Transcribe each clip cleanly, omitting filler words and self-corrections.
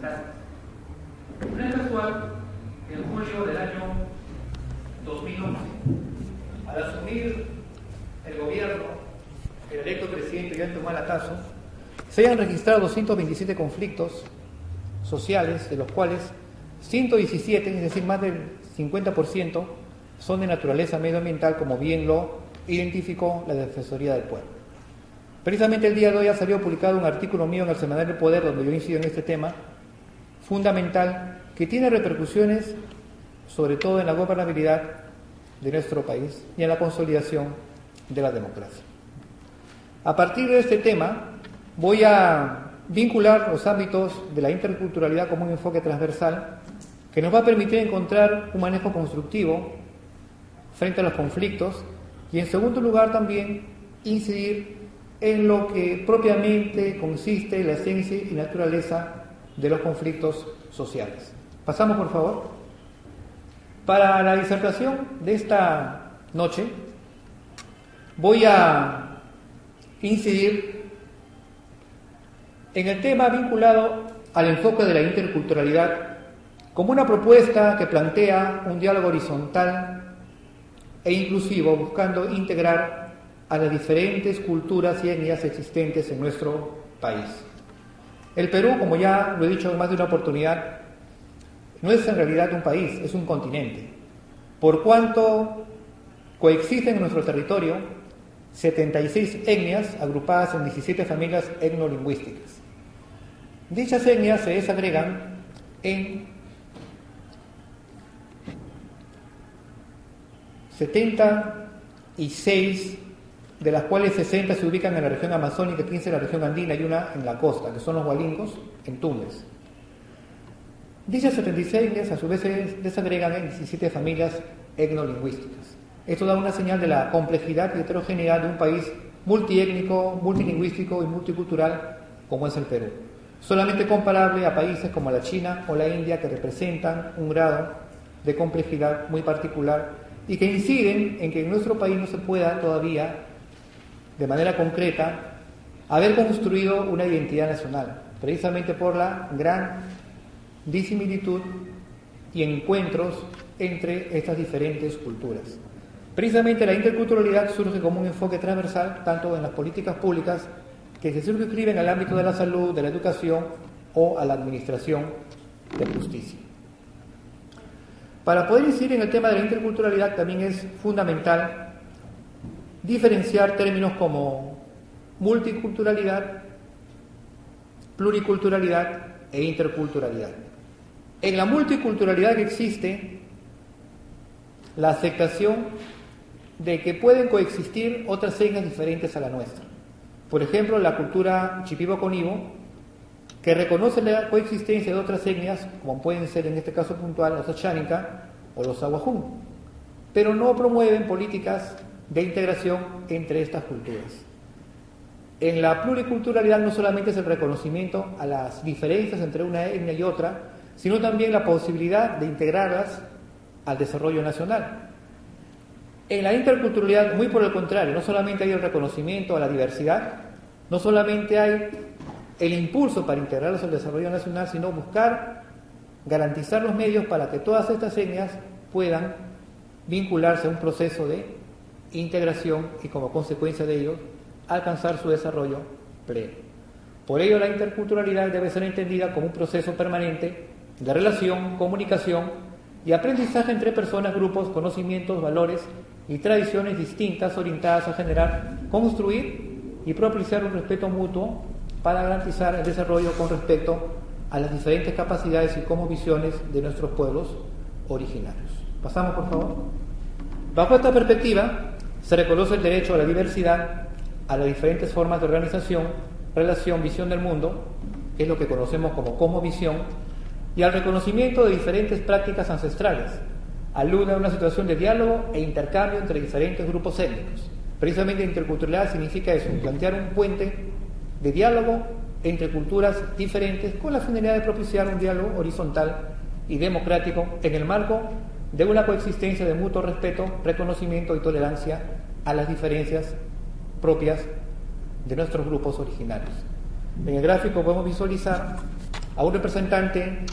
democráticas. No es casual que en julio del año 2011, al asumir el gobierno, el electo presidente Ollanta Humala Tazo, se hayan registrado 227 conflictos sociales, de los cuales 117, es decir, más del 50%, son de naturaleza medioambiental, como bien lo identificó la Defensoría del Pueblo. Precisamente el día de hoy ha salido publicado un artículo mío en el Semanario del Poder, donde yo incido en este tema fundamental, que tiene repercusiones sobre todo en la gobernabilidad de nuestro país y en la consolidación de la democracia. A partir de este tema, voy a vincular los ámbitos de la interculturalidad como un enfoque transversal que nos va a permitir encontrar un manejo constructivo frente a los conflictos y, en segundo lugar, también incidir en lo que propiamente consiste la esencia y naturaleza de los conflictos sociales. Pasamos, por favor. Para la disertación de esta noche voy a incidir en el tema vinculado al enfoque de la interculturalidad como una propuesta que plantea un diálogo horizontal e inclusivo, buscando integrar a las diferentes culturas y etnias existentes en nuestro país. El Perú, como ya lo he dicho en más de una oportunidad, no es en realidad un país, es un continente, por cuanto coexisten en nuestro territorio 76 etnias agrupadas en 17 familias etnolingüísticas. Dichas etnias se desagregan en 76, de las cuales 60 se ubican en la región amazónica, 15 en la región andina y una en la costa, que son los hualingos, en Tumbes. Dichas 76 etnias a su vez se desagregan en 17 familias etnolingüísticas. Esto da una señal de la complejidad y heterogeneidad de un país multiétnico, multilingüístico y multicultural como es el Perú, solamente comparable a países como la China o la India, que representan un grado de complejidad muy particular y que inciden en que en nuestro país no se pueda todavía, de manera concreta, haber construido una identidad nacional, precisamente por la gran disimilitud y encuentros entre estas diferentes culturas. Precisamente la interculturalidad surge como un enfoque transversal tanto en las políticas públicas que se circunscriben al ámbito de la salud, de la educación o a la administración de justicia. Para poder incidir en el tema de la interculturalidad también es fundamental diferenciar términos como multiculturalidad, pluriculturalidad e interculturalidad. En la multiculturalidad existe la aceptación de que pueden coexistir otras etnias diferentes a la nuestra. Por ejemplo, la cultura Shipibo-Conibo, que reconoce la coexistencia de otras etnias, como pueden ser en este caso puntual los Achánica o los Aguajún, pero no promueven políticas de integración entre estas culturas. En la pluriculturalidad no solamente es el reconocimiento a las diferencias entre una etnia y otra, sino también la posibilidad de integrarlas al desarrollo nacional. En la interculturalidad, muy por el contrario, no solamente hay el reconocimiento a la diversidad, no solamente hay el impulso para integrarlos al desarrollo nacional, sino buscar garantizar los medios para que todas estas etnias puedan vincularse a un proceso de integración y, como consecuencia de ello, alcanzar su desarrollo pleno. Por ello, la interculturalidad debe ser entendida como un proceso permanente de relación, comunicación y aprendizaje entre personas, grupos, conocimientos, valores y tradiciones distintas orientadas a generar, construir y propiciar un respeto mutuo para garantizar el desarrollo con respecto a las diferentes capacidades y cosmovisiones de nuestros pueblos originarios. Pasamos, por favor. Bajo esta perspectiva, se reconoce el derecho a la diversidad, a las diferentes formas de organización, relación, visión del mundo, que es lo que conocemos como cosmovisión, y al reconocimiento de diferentes prácticas ancestrales. Alude a una situación de diálogo e intercambio entre diferentes grupos étnicos. Precisamente interculturalidad significa eso, plantear un puente de diálogo entre culturas diferentes con la finalidad de propiciar un diálogo horizontal y democrático en el marco de una coexistencia de mutuo respeto, reconocimiento y tolerancia a las diferencias propias de nuestros grupos originarios. En el gráfico podemos visualizar a un representante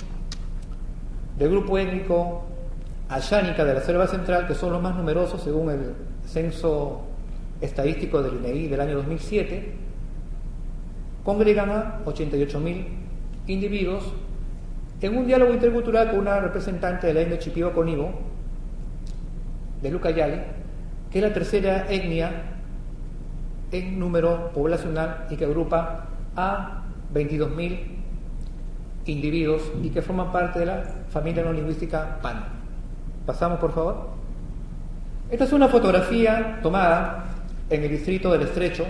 del grupo étnico Ayánica de la Selva Central, que son los más numerosos según el censo estadístico del INEI del año 2007, congregan a 88.000 individuos en un diálogo intercultural con una representante de la etnia Shipibo Conibo, de Lucayali, que es la tercera etnia en número poblacional y que agrupa a 22.000 individuos y que forman parte de la familia no lingüística Pano. Pasamos, por favor. Esta es una fotografía tomada en el distrito del Estrecho,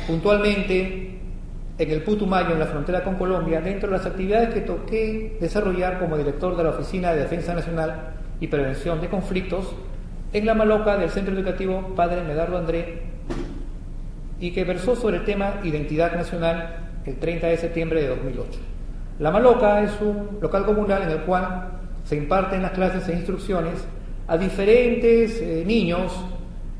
puntualmente en el Putumayo, en la frontera con Colombia, dentro de las actividades que toqué desarrollar como director de la Oficina de Defensa Nacional y Prevención de Conflictos en la Maloca del Centro Educativo Padre Medardo André, y que versó sobre el tema Identidad Nacional el 30 de septiembre de 2008. La Maloca es un local comunal en el cual se imparten las clases e instrucciones a diferentes niños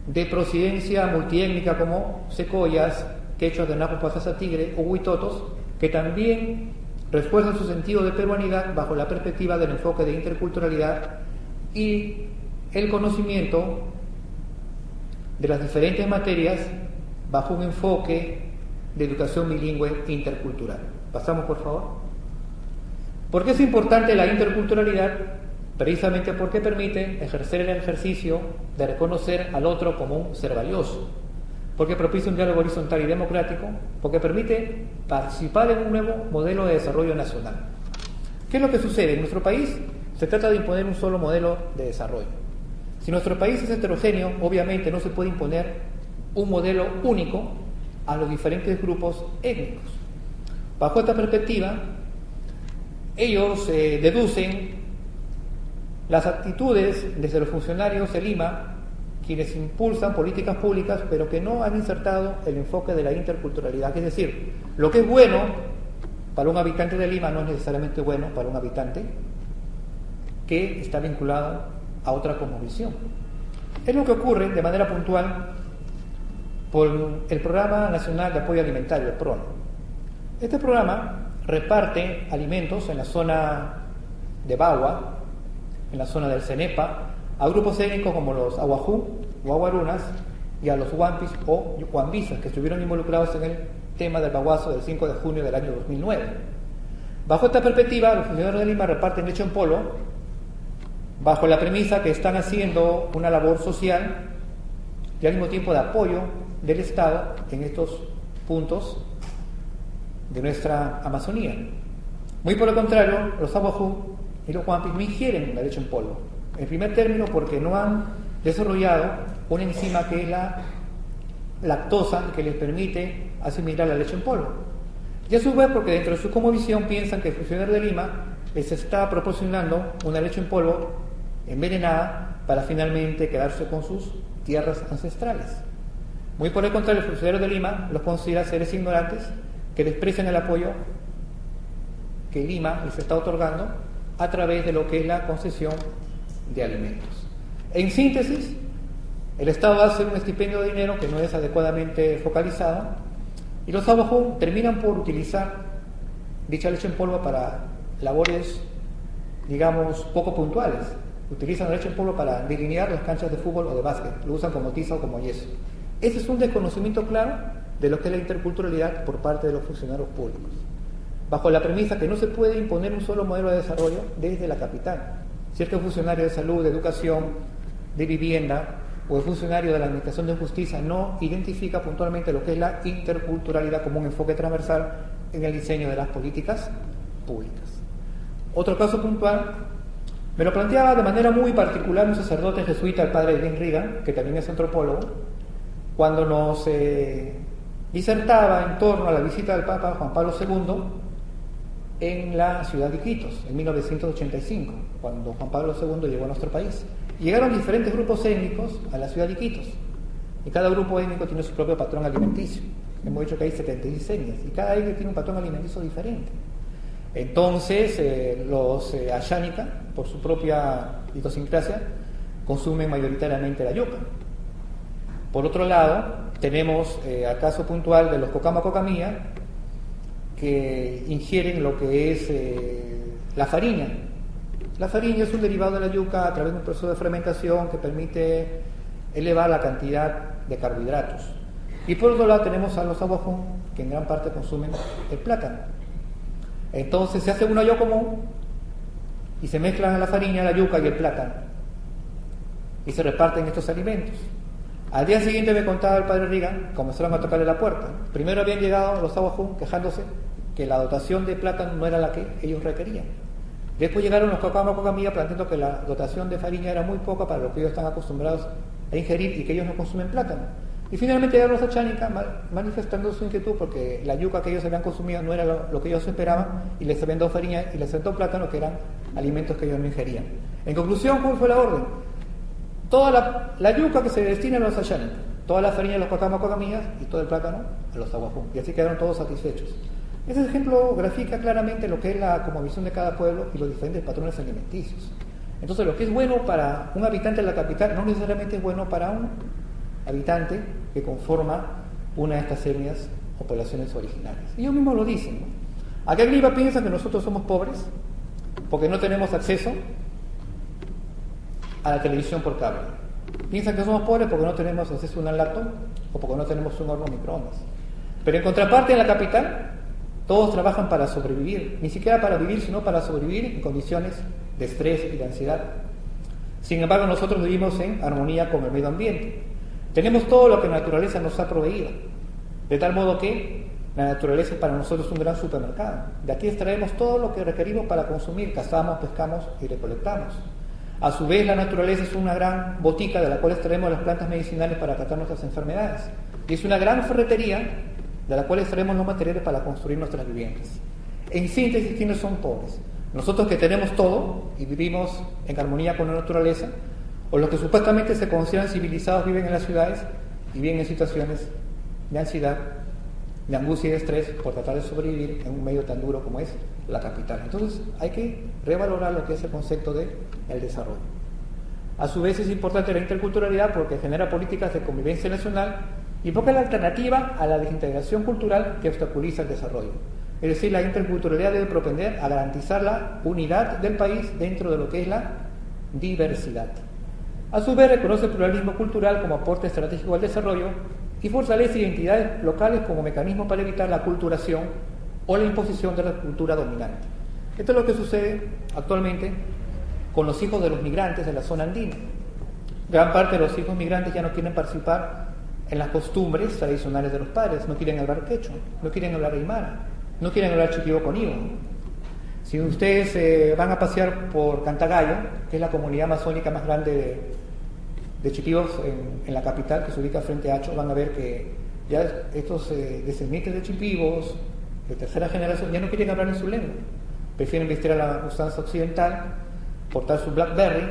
de procedencia multiétnica como secoyas, quechuas de Napo, Pasasa Tigre o huitotos, que también refuerzan su sentido de peruanidad bajo la perspectiva del enfoque de interculturalidad y el conocimiento de las diferentes materias bajo un enfoque de educación bilingüe intercultural. Pasamos, por favor. ¿Por qué es importante la interculturalidad? Precisamente porque permite ejercer el ejercicio de reconocer al otro como un ser valioso, porque propicia un diálogo horizontal y democrático, porque permite participar en un nuevo modelo de desarrollo nacional. ¿Qué es lo que sucede? En nuestro país se trata de imponer un solo modelo de desarrollo. Si nuestro país es heterogéneo, obviamente no se puede imponer un modelo único a los diferentes grupos étnicos. Bajo esta perspectiva, ellos deducen las actitudes desde los funcionarios de Lima, quienes impulsan políticas públicas, pero que no han insertado el enfoque de la interculturalidad. Es decir, lo que es bueno para un habitante de Lima no es necesariamente bueno para un habitante que está vinculado a otra cosmovisión. Es lo que ocurre de manera puntual por el Programa Nacional de Apoyo Alimentario, el PRONA. Este programa reparte alimentos en la zona de Bagua, en la zona del Cenepa, a grupos étnicos como los Aguajú o Aguarunas y a los Huampis o Huambisas, que estuvieron involucrados en el tema del baguazo del 5 de junio del año 2009. Bajo esta perspectiva, los funcionarios de Lima reparten leche en polvo bajo la premisa que están haciendo una labor social y al mismo tiempo de apoyo del Estado en estos puntos de nuestra Amazonía. Muy por el contrario, los Aguajú y los Huampis no ingieren la leche en polvo. En primer término, porque no han desarrollado una enzima que es la lactosa, que les permite asimilar la leche en polvo. Y a su vez, porque dentro de su cosmovisión piensan que el funcionario de Lima les está proporcionando una leche en polvo envenenada para finalmente quedarse con sus tierras ancestrales. Muy por el contrario, el funcionario de Lima los considera seres ignorantes que desprecian el apoyo que Lima les está otorgando a través de lo que es la concesión de alimentos. En síntesis, el Estado hace un estipendio de dinero que no es adecuadamente focalizado y los Aguajú terminan por utilizar dicha leche en polvo para labores, digamos, poco puntuales. Utilizan la leche en polvo para delinear las canchas de fútbol o de básquet, lo usan como tiza o como yeso. Ese es un desconocimiento claro de lo que es la interculturalidad por parte de los funcionarios públicos, bajo la premisa que no se puede imponer un solo modelo de desarrollo desde la capital. Si es que un funcionario de salud, de educación, de vivienda o el funcionario de la Administración de Justicia no identifica puntualmente lo que es la interculturalidad como un enfoque transversal en el diseño de las políticas públicas. Otro caso puntual me lo planteaba de manera muy particular un sacerdote jesuita, el padre Edwin Reagan, que también es antropólogo, cuando nos disertaba en torno a la visita del Papa Juan Pablo II en la ciudad de Iquitos, en 1985, cuando Juan Pablo II llegó a nuestro país. Llegaron diferentes grupos étnicos a la ciudad de Iquitos, y cada grupo étnico tiene su propio patrón alimenticio. Hemos dicho que hay 76 etnias, y cada etnia tiene un patrón alimenticio diferente. Entonces, los ayánica, por su propia idiosincrasia, consumen mayoritariamente la yuca. Por otro lado, tenemos el caso puntual de los Cocama Cocamía, que ingieren lo que es la farina. La farina es un derivado de la yuca a través de un proceso de fermentación que permite elevar la cantidad de carbohidratos. Y por otro lado tenemos a los aguajún, que en gran parte consumen el plátano. Entonces se hace un hoyo común y se mezclan la farina, la yuca y el plátano y se reparten estos alimentos. Al día siguiente me contaba el padre Reagan, comenzaron a tocarle la puerta. Primero habían llegado los aguajún quejándose que la dotación de plátano no era la que ellos requerían. Después llegaron los cocamía planteando que la dotación de farina era muy poca para lo que ellos están acostumbrados a ingerir y que ellos no consumen plátano. Y finalmente llegaron los achánicas manifestando su inquietud porque la yuca que ellos habían consumido no era lo que ellos esperaban y les habían dado farina y les habían dado plátano, que eran alimentos que ellos no ingerían. En conclusión, ¿cuál fue la orden? Toda la yuca que se destina a los achánicas, toda la farina de los cocamías y todo el plátano a los aguajún. Y así quedaron todos satisfechos. Ese ejemplo grafica claramente lo que es la cosmovisión de cada pueblo y los diferentes patrones alimenticios. Entonces, lo que es bueno para un habitante de la capital no necesariamente es bueno para un habitante que conforma una de estas etnias o poblaciones originarias. Y ellos mismos lo dicen, ¿no? Acá en Lima piensan que nosotros somos pobres porque no tenemos acceso a la televisión por cable. Piensan que somos pobres porque no tenemos acceso a un laptop o porque no tenemos un horno microondas. Pero en contraparte en la capital todos trabajan para sobrevivir, ni siquiera para vivir, sino para sobrevivir en condiciones de estrés y de ansiedad. Sin embargo, nosotros vivimos en armonía con el medio ambiente. Tenemos todo lo que la naturaleza nos ha proveído, de tal modo que la naturaleza es para nosotros un gran supermercado. De aquí extraemos todo lo que requerimos para consumir, cazamos, pescamos y recolectamos. A su vez, la naturaleza es una gran botica de la cual extraemos las plantas medicinales para tratar nuestras enfermedades. Y es una gran ferretería de la cual extraemos los materiales para construir nuestras viviendas. En síntesis, ¿quiénes son pobres? Nosotros que tenemos todo y vivimos en armonía con la naturaleza, o los que supuestamente se consideran civilizados viven en las ciudades y viven en situaciones de ansiedad, de angustia y de estrés por tratar de sobrevivir en un medio tan duro como es la capital. Entonces hay que revalorar lo que es el concepto del desarrollo. A su vez es importante la interculturalidad porque genera políticas de convivencia nacional y porque es la alternativa a la desintegración cultural que obstaculiza el desarrollo. Es decir, la interculturalidad debe propender a garantizar la unidad del país dentro de lo que es la diversidad. A su vez reconoce el pluralismo cultural como aporte estratégico al desarrollo y fortalece identidades locales como mecanismo para evitar la aculturación o la imposición de la cultura dominante. Esto es lo que sucede actualmente con los hijos de los migrantes de la zona andina. Gran parte de los hijos migrantes ya no quieren participar en las costumbres tradicionales de los padres, no quieren hablar quechua, no quieren hablar aymara, no quieren hablar chiquibo conígo. Si ustedes van a pasear por Cantagallo, que es la comunidad amazónica más grande de chiquibos en la capital, que se ubica frente a Acho, van a ver que ya estos descendientes de chipibos de tercera generación ya no quieren hablar en su lengua, prefieren vestir a la usanza occidental, portar su Blackberry,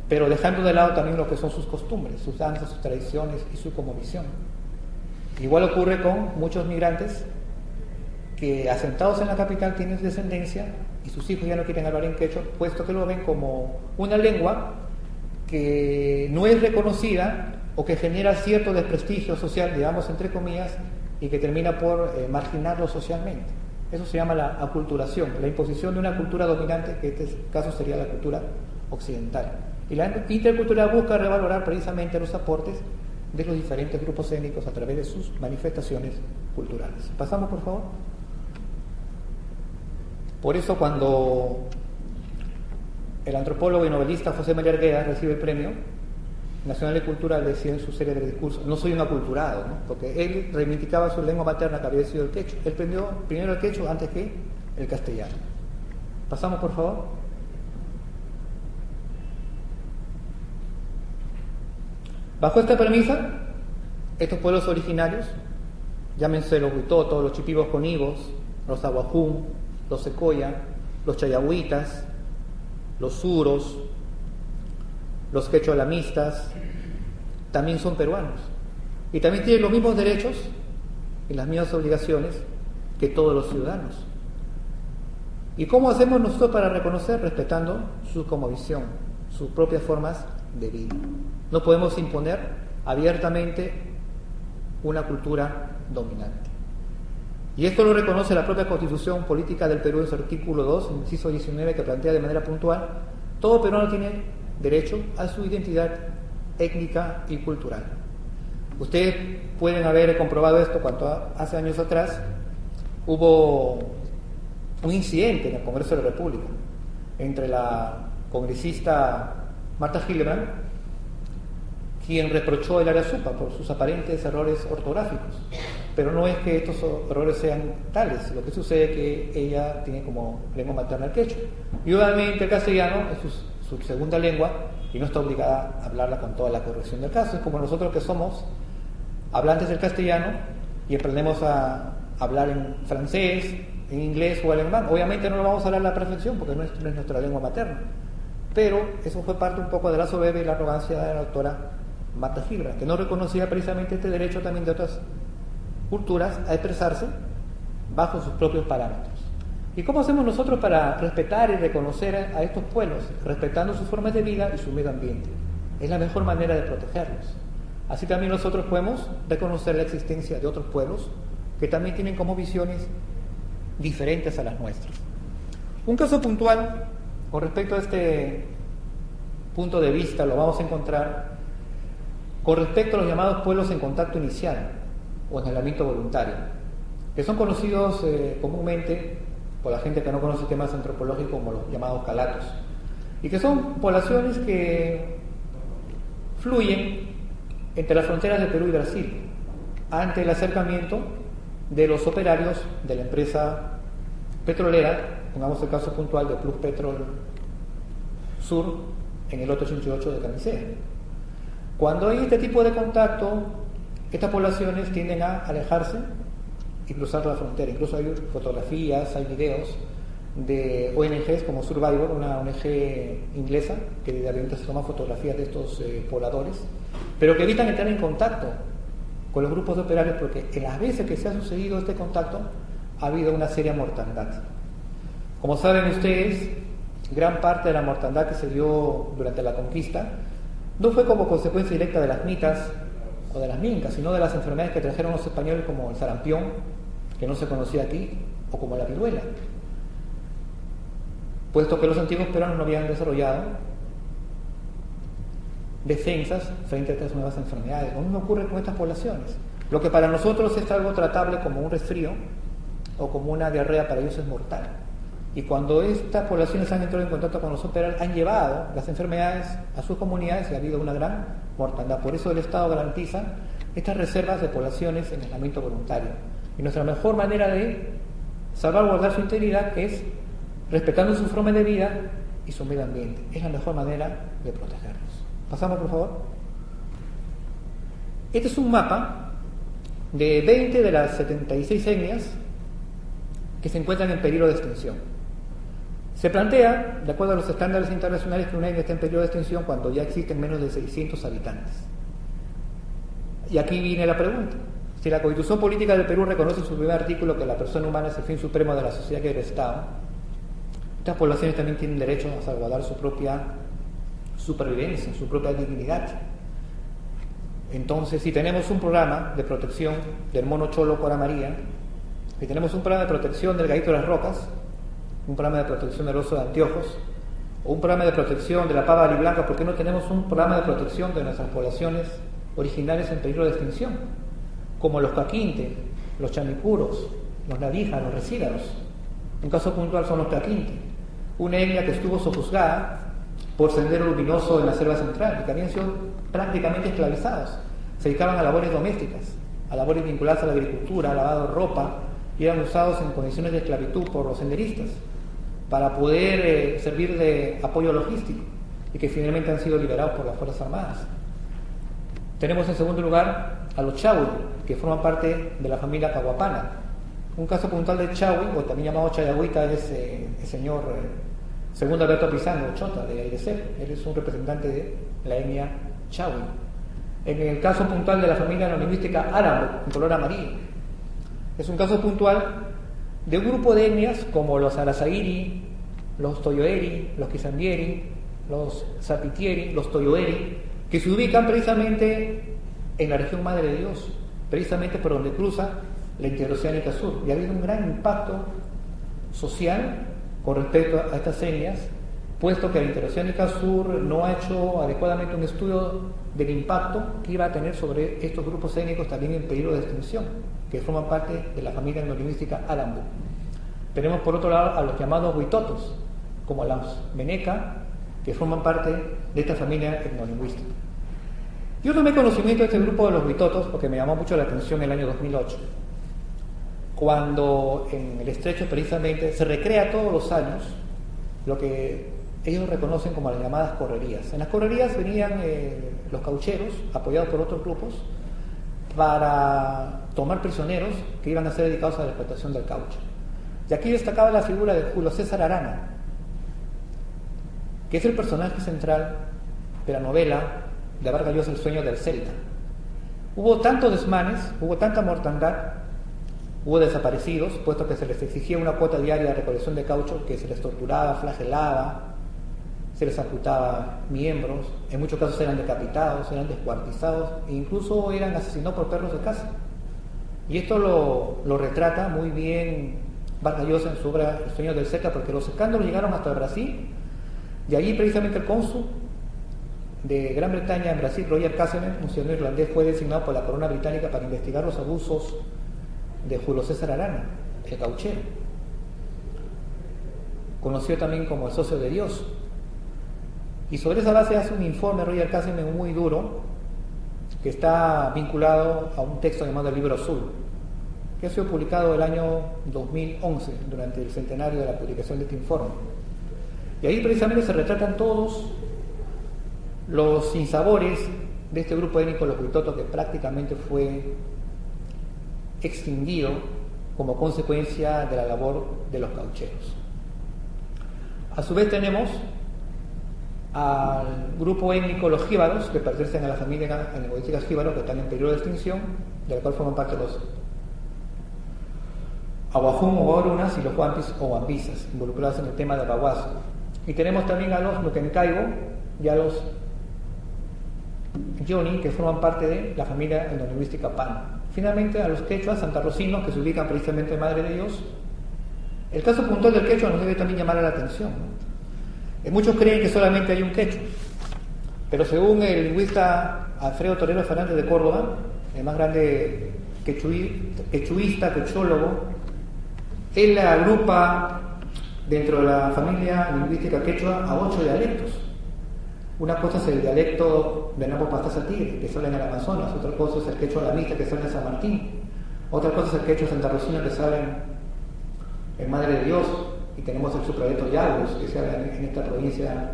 pero dejando de lado también lo que son sus costumbres, sus danzas, sus tradiciones y su cosmovisión. Igual ocurre con muchos migrantes que asentados en la capital tienen descendencia y sus hijos ya no quieren hablar en quechua, puesto que lo ven como una lengua que no es reconocida o que genera cierto desprestigio social, digamos entre comillas, y que termina por marginarlo socialmente. Eso se llama la aculturación, la imposición de una cultura dominante, que en este caso sería la cultura occidental. Y la interculturalidad busca revalorar precisamente los aportes de los diferentes grupos étnicos a través de sus manifestaciones culturales. Pasamos, por favor. Por eso, cuando el antropólogo y novelista José María Arguedas recibe el Premio Nacional de Cultura, decía en su serie de discursos: no soy un aculturado, ¿no? Porque él reivindicaba su lengua materna, que había sido el quechua. Él aprendió primero el quechua antes que el castellano. Pasamos, por favor. Bajo esta premisa, estos pueblos originarios, llámense los huitotos, los chipibos conigos, los aguajún, los secoya, los chayahuitas, los suros, los quechoalamistas, también son peruanos y también tienen los mismos derechos y las mismas obligaciones que todos los ciudadanos. ¿Y cómo hacemos nosotros para reconocer? Respetando su cosmovisión, sus propias formas de vida. No podemos imponer abiertamente una cultura dominante. Y esto lo reconoce la propia Constitución Política del Perú en su artículo 2, inciso 19, que plantea de manera puntual: todo peruano tiene derecho a su identidad étnica y cultural. Ustedes pueden haber comprobado esto cuando hace años atrás hubo un incidente en el Congreso de la República entre la congresista Marta Hildebrand, quien reprochó el área SUPA por sus aparentes errores ortográficos. Pero no es que estos errores sean tales, lo que sucede es que ella tiene como lengua materna el quechua. Y obviamente el castellano es su segunda lengua y no está obligada a hablarla con toda la corrección del caso. Es como nosotros que somos hablantes del castellano y aprendemos a hablar en francés, en inglés o alemán. Obviamente no lo vamos a hablar a la perfección porque no es nuestra lengua materna. Pero eso fue parte un poco de la soberbia y la arrogancia de la doctora Marta Hildebrand, que no reconocía precisamente este derecho también de otras culturas a expresarse bajo sus propios parámetros. ¿Y cómo hacemos nosotros para respetar y reconocer a estos pueblos, respetando sus formas de vida y su medio ambiente? Es la mejor manera de protegerlos. Así también nosotros podemos reconocer la existencia de otros pueblos que también tienen como visiones diferentes a las nuestras. Un caso puntual con respecto a este punto de vista lo vamos a encontrar con respecto a los llamados pueblos en contacto inicial o en aislamiento voluntario, que son conocidos comúnmente por la gente que no conoce temas antropológicos como los llamados calatos, y que son poblaciones que fluyen entre las fronteras de Perú y Brasil ante el acercamiento de los operarios de la empresa petrolera, pongamos el caso puntual de Plus Petrol Sur en el lote 88 de Camisea. Cuando hay este tipo de contacto, estas poblaciones tienden a alejarse y cruzar la frontera. Incluso hay fotografías, hay videos de ONGs como Survivor, una ONG inglesa que diariamente se toma fotografías de estos pobladores, pero que evitan entrar en contacto con los grupos de operarios porque en las veces que se ha sucedido este contacto ha habido una seria mortandad. Como saben ustedes, gran parte de la mortandad que se dio durante la conquista no fue como consecuencia directa de las mitas o de las mincas, sino de las enfermedades que trajeron los españoles, como el sarampión, que no se conocía aquí, o como la viruela, puesto que los antiguos peruanos no habían desarrollado defensas frente a estas nuevas enfermedades. Lo mismo ocurre con estas poblaciones. Lo que para nosotros es algo tratable como un resfrío o como una diarrea, para ellos es mortal. Y cuando estas poblaciones han entrado en contacto con los operarios, han llevado las enfermedades a sus comunidades y ha habido una gran mortandad. Por eso el Estado garantiza estas reservas de poblaciones en aislamiento voluntario. Y nuestra mejor manera de salvaguardar su integridad es respetando su forma de vida y su medio ambiente. Es la mejor manera de protegerlos. Pasamos, por favor. Este es un mapa de 20 de las 76 etnias que se encuentran en peligro de extinción. Se plantea, de acuerdo a los estándares internacionales, que una etnia está en peligro de extinción cuando ya existen menos de 600 habitantes. Y aquí viene la pregunta. Si la Constitución Política del Perú reconoce en su primer artículo que la persona humana es el fin supremo de la sociedad y del Estado, estas poblaciones también tienen derecho a salvaguardar su propia supervivencia, su propia dignidad. Entonces, si tenemos un programa de protección del mono cholo Cora María, si tenemos un programa de protección del gallito de las rocas, un programa de protección del oso de anteojos, o un programa de protección de la pava aliblanca, ¿por qué no tenemos un programa de protección de nuestras poblaciones originales en peligro de extinción? Como los caquinte, los chamicuros, los nadijas, los resílaros. Un caso puntual son los caquinte, una etnia que estuvo sojuzgada por Sendero Luminoso en la selva central y que habían sido prácticamente esclavizados. Se dedicaban a labores domésticas, a labores vinculadas a la agricultura, a lavado de ropa, y eran usados en condiciones de esclavitud por los senderistas para poder servir de apoyo logístico y que finalmente han sido liberados por las Fuerzas Armadas. Tenemos en segundo lugar a los chawi, que forman parte de la familia Caguapana. Un caso puntual de chawi, o también llamado chayagüita, es el señor Segundo Alberto Pizano, Chota, de Airecep. Él es un representante de la etnia chawi. En el caso puntual de la familia no lingüística árabe, en color amarillo, es un caso puntual de un grupo de etnias como los Arazairi, los Toyoeri, los Quizambieri, los Zapitieri, los Toyoeri, que se ubican precisamente en la región Madre de Dios, precisamente por donde cruza la Interoceánica Sur, y ha habido un gran impacto social con respecto a estas etnias, puesto que la Interoceánica Sur no ha hecho adecuadamente un estudio del impacto que iba a tener sobre estos grupos étnicos también en peligro de extinción, que forman parte de la familia etnolingüística Alambu. Tenemos por otro lado a los llamados huitotos, como los meneca, que forman parte de esta familia etnolingüística. Yo tomé conocimiento de este grupo de los huitotos porque me llamó mucho la atención en el año 2008, cuando en el estrecho precisamente se recrea todos los años lo que ellos reconocen como las llamadas correrías. En las correrías venían los caucheros, apoyados por otros grupos, para tomar prisioneros que iban a ser dedicados a la explotación del caucho. Y aquí destacaba la figura de Julio César Arana, que es el personaje central de la novela de Vargas Llosa, El sueño del Celta. Hubo tantos desmanes, hubo tanta mortandad, hubo desaparecidos, puesto que se les exigía una cuota diaria de recolección de caucho, que se les torturaba, flagelaba, se les amputaba miembros, en muchos casos eran decapitados, eran descuartizados e incluso eran asesinados por perros de caza. Y esto lo retrata muy bien Vargas Llosa en su obra El sueño del Celta, porque los escándalos llegaron hasta Brasil, y allí precisamente el cónsul de Gran Bretaña en Brasil, Roger Casamen, un ciudadano irlandés, fue designado por la corona británica para investigar los abusos de Julio César Arana, el cauchero, conocido también como el socio de Dios. Y sobre esa base hace un informe Roger Casamen muy duro, que está vinculado a un texto llamado El Libro Azul, que ha sido publicado el año 2011, durante el centenario de la publicación de este informe. Y ahí precisamente se retratan todos los sinsabores de este grupo étnico, los huitotos, que prácticamente fue extinguido como consecuencia de la labor de los caucheros. A su vez tenemos al grupo étnico los jíbaros, que pertenecen a la familia etnolingüística jíbaro, que están en peligro de extinción, de la cual forman parte los aguajún o orunas y los huampis o huambisas, involucrados en el tema de Baguazo. Y tenemos también a los Nuquencaibo y a los Yoni, que forman parte de la familia etnolingüística Pan. Finalmente a los quechuas santarrocinos, que se ubican precisamente en Madre de Dios. El caso puntual del quechua nos debe también llamar la atención, ¿no? Muchos creen que solamente hay un quechua, pero según el lingüista Alfredo Torero Fernández de Córdoba, el más grande quechuista, quechólogo, él agrupa dentro de la familia lingüística quechua a 8 dialectos. Una cosa es el dialecto de Napo Pastaza Tigre, que sale en el Amazonas; otra cosa es el quechua alamista, que sale en San Martín; otra cosa es el quechua santarrocino, que sale en Madre de Dios; y tenemos el supradialecto Yagües, que se habla en esta provincia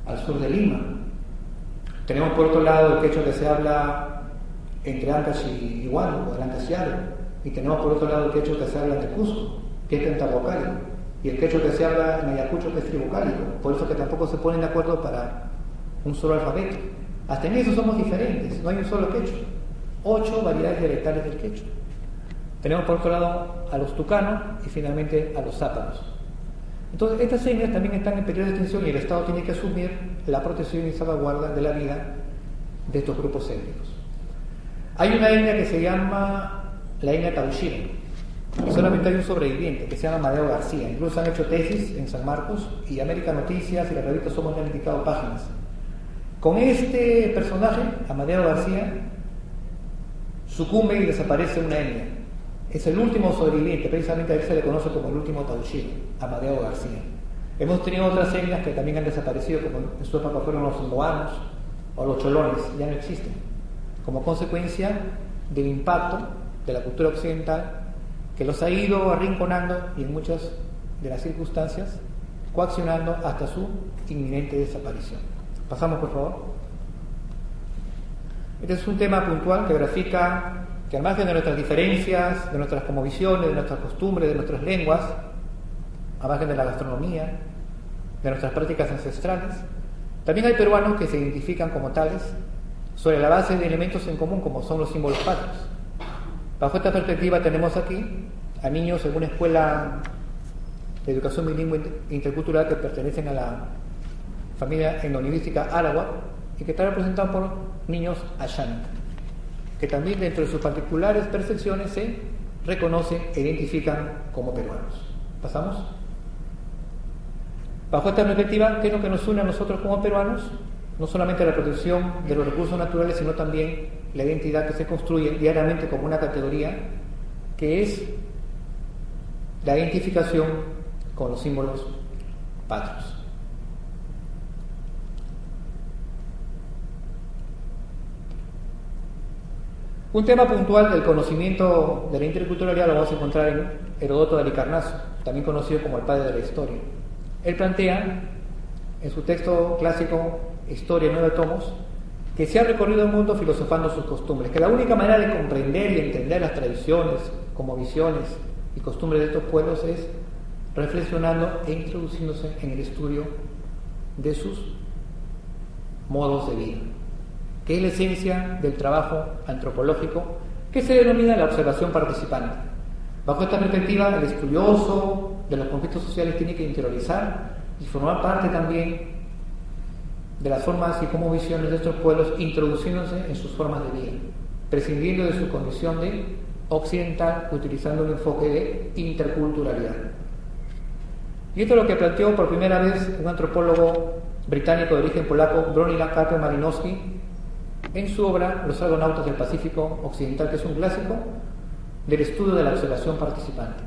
al sur de Lima. Tenemos por otro lado el quechua que se habla entre Ancash y Huánuco, o el Ancash-Yalo, y tenemos por otro lado el quechua que se habla en Cusco, que es pentavocálico, y el quechua que se habla en Ayacucho, que es trivocálico. Por eso que tampoco se ponen de acuerdo para un solo alfabeto. Hasta en eso somos diferentes, no hay un solo quechua, 8 variedades dialectales del quechua. Tenemos por otro lado a los tucanos y finalmente a los záparos. Entonces estas etnias también están en peligro de extinción, y el Estado tiene que asumir la protección y salvaguarda de la vida de estos grupos étnicos. Hay una etnia que se llama la etnia Taushiro, y solamente hay un sobreviviente que se llama Amadeo García. Incluso han hecho tesis en San Marcos, y América Noticias y la revista Somos le han dedicado páginas. Con este personaje, Amadeo García, sucumbe y desaparece una etnia. Es el último sobreviviente, precisamente a él se le conoce como el último Taushiro, Amadeo García. Hemos tenido otras etnias que también han desaparecido, como en su época fueron los zondoanos o los cholones, ya no existen, como consecuencia del impacto de la cultura occidental, que los ha ido arrinconando y en muchas de las circunstancias coaccionando hasta su inminente desaparición. Pasamos, por favor. Este es un tema puntual que grafica que al margen de nuestras diferencias, de nuestras cosmovisiones, de nuestras costumbres, de nuestras lenguas, al margen de la gastronomía, de nuestras prácticas ancestrales, también hay peruanos que se identifican como tales sobre la base de elementos en común, como son los símbolos patrios. Bajo esta perspectiva tenemos aquí a niños en una escuela de educación bilingüe intercultural que pertenecen a la familia etnolingüística Arawak y que están representados por niños Ashanti. que también dentro de sus particulares percepciones se reconocen e identifican como peruanos. ¿Pasamos? Bajo esta perspectiva, ¿qué es lo que nos une a nosotros como peruanos? No solamente la protección de los recursos naturales, sino también la identidad que se construye diariamente como una categoría, que es la identificación con los símbolos patrios. Un tema puntual del conocimiento de la interculturalidad lo vamos a encontrar en Heródoto de Halicarnaso, también conocido como el padre de la historia. Él plantea en su texto clásico Historia en 9 tomos que se ha recorrido el mundo filosofando sus costumbres, que la única manera de comprender y entender las tradiciones como visiones y costumbres de estos pueblos es reflexionando e introduciéndose en el estudio de sus modos de vida, que es la esencia del trabajo antropológico que se denomina la observación participante. Bajo esta perspectiva, el estudioso de los conflictos sociales tiene que interiorizar y formar parte también de las formas y como visiones de estos pueblos, introduciéndose en sus formas de vida, prescindiendo de su condición de occidental, utilizando un enfoque de interculturalidad. Y esto es lo que planteó por primera vez un antropólogo británico de origen polaco, Bronislaw Kapell-Malinowski, en su obra Los Argonautas del Pacífico Occidental, que es un clásico del estudio de la observación participante.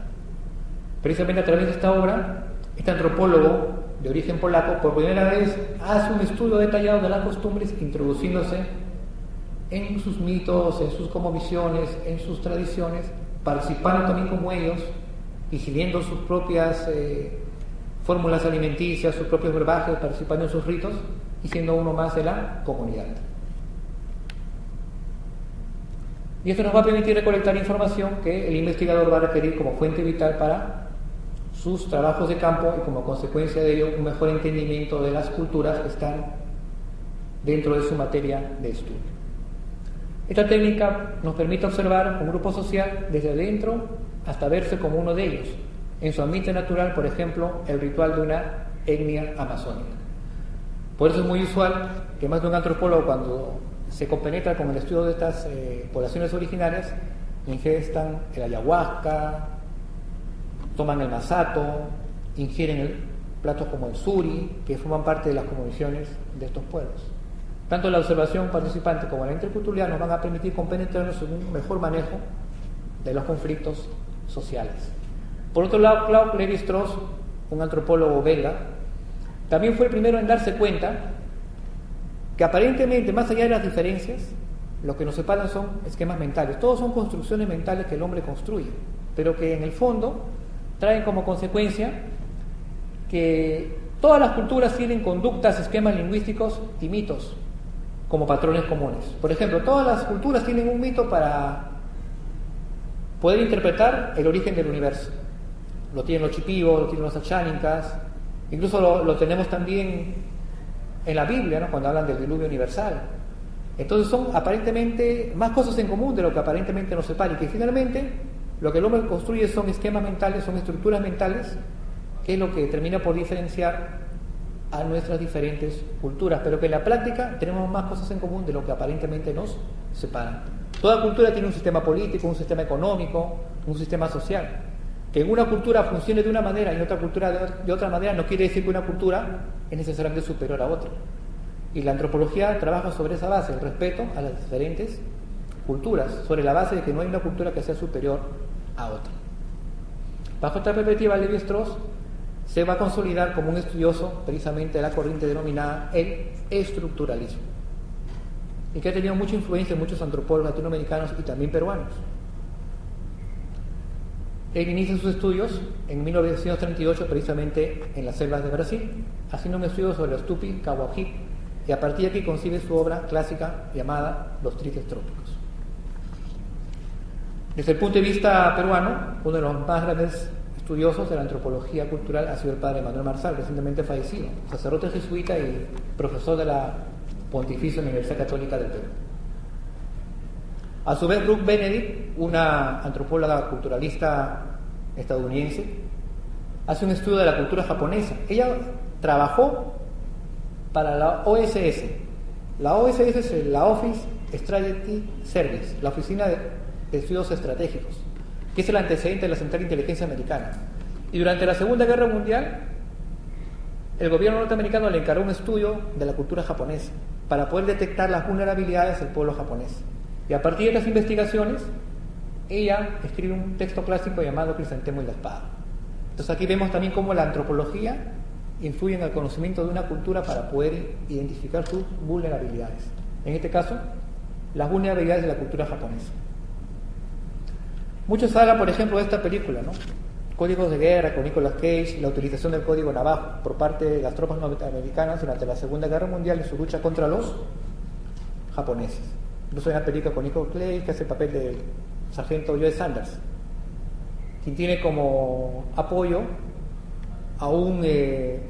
Precisamente a través de esta obra, este antropólogo de origen polaco por primera vez hace un estudio detallado de las costumbres, introduciéndose en sus mitos, en sus cosmovisiones, en sus tradiciones, participando también como ellos y siguiendo sus propias fórmulas alimenticias, sus propios brebajes, participando en sus ritos y siendo uno más de la comunidad. Y esto nos va a permitir recolectar información que el investigador va a requerir como fuente vital para sus trabajos de campo y como consecuencia de ello un mejor entendimiento de las culturas que están dentro de su materia de estudio. Esta técnica nos permite observar un grupo social desde adentro hasta verse como uno de ellos, en su ambiente natural, por ejemplo, el ritual de una etnia amazónica. Por eso es muy usual que más de un antropólogo, cuando se compenetra con el estudio de estas poblaciones originarias, ingestan el ayahuasca, toman el masato, ingieren platos como el suri, que forman parte de las cosmovisiones de estos pueblos. Tanto la observación participante como la interculturalidad nos van a permitir compenetrarnos en un mejor manejo de los conflictos sociales. Por otro lado, Claude Lévi-Strauss, un antropólogo belga, también fue el primero en darse cuenta que aparentemente, más allá de las diferencias, lo que nos separan son esquemas mentales. Todos son construcciones mentales que el hombre construye, pero que en el fondo traen como consecuencia que todas las culturas tienen conductas, esquemas lingüísticos y mitos como patrones comunes. Por ejemplo, todas las culturas tienen un mito para poder interpretar el origen del universo. Lo tienen los chipivos, lo tienen los achánicas, incluso lo tenemos también en la Biblia, ¿no?, cuando hablan del diluvio universal. Entonces son aparentemente más cosas en común de lo que aparentemente nos separa, y que finalmente lo que el hombre construye son esquemas mentales, son estructuras mentales, que es lo que termina por diferenciar a nuestras diferentes culturas, pero que en la práctica tenemos más cosas en común de lo que aparentemente nos separan. Toda cultura tiene un sistema político, un sistema económico, un sistema social. Que en una cultura funcione de una manera y en otra cultura de otra manera no quiere decir que una cultura es necesariamente superior a otra. Y la antropología trabaja sobre esa base, el respeto a las diferentes culturas, sobre la base de que no hay una cultura que sea superior a otra. Bajo esta perspectiva, Lévi-Strauss se va a consolidar como un estudioso precisamente de la corriente denominada el estructuralismo, y que ha tenido mucha influencia en muchos antropólogos latinoamericanos y también peruanos. Él inicia sus estudios en 1938 precisamente en las selvas de Brasil, haciendo un estudio sobre los Tupi Cahuaquí, y a partir de aquí concibe su obra clásica llamada Los Tristes Trópicos. Desde el punto de vista peruano, uno de los más grandes estudiosos de la antropología cultural ha sido el padre Manuel Marsal, recientemente fallecido, sacerdote jesuita y profesor de la Pontificia Universidad Católica del Perú. A su vez, Ruth Benedict, una antropóloga culturalista estadounidense, hace un estudio de la cultura japonesa. Ella trabajó para la OSS. La OSS es la Office Strategy Service, la Oficina de Estudios Estratégicos, que es el antecedente de la Central de Inteligencia Americana. Y durante la Segunda Guerra Mundial, el gobierno norteamericano le encargó un estudio de la cultura japonesa para poder detectar las vulnerabilidades del pueblo japonés. Y a partir de las investigaciones, ella escribe un texto clásico llamado Crisantemo y la espada. Entonces aquí vemos también cómo la antropología influye en el conocimiento de una cultura para poder identificar sus vulnerabilidades. En este caso, las vulnerabilidades de la cultura japonesa. Muchos hablan, por ejemplo, de esta película, ¿no? Códigos de guerra con Nicolas Cage, la utilización del código navajo por parte de las tropas norteamericanas durante la Segunda Guerra Mundial en su lucha contra los japoneses. Incluso hay una película con Nicolas Cage que hace el papel del sargento Joe Sanders, quien tiene como apoyo a un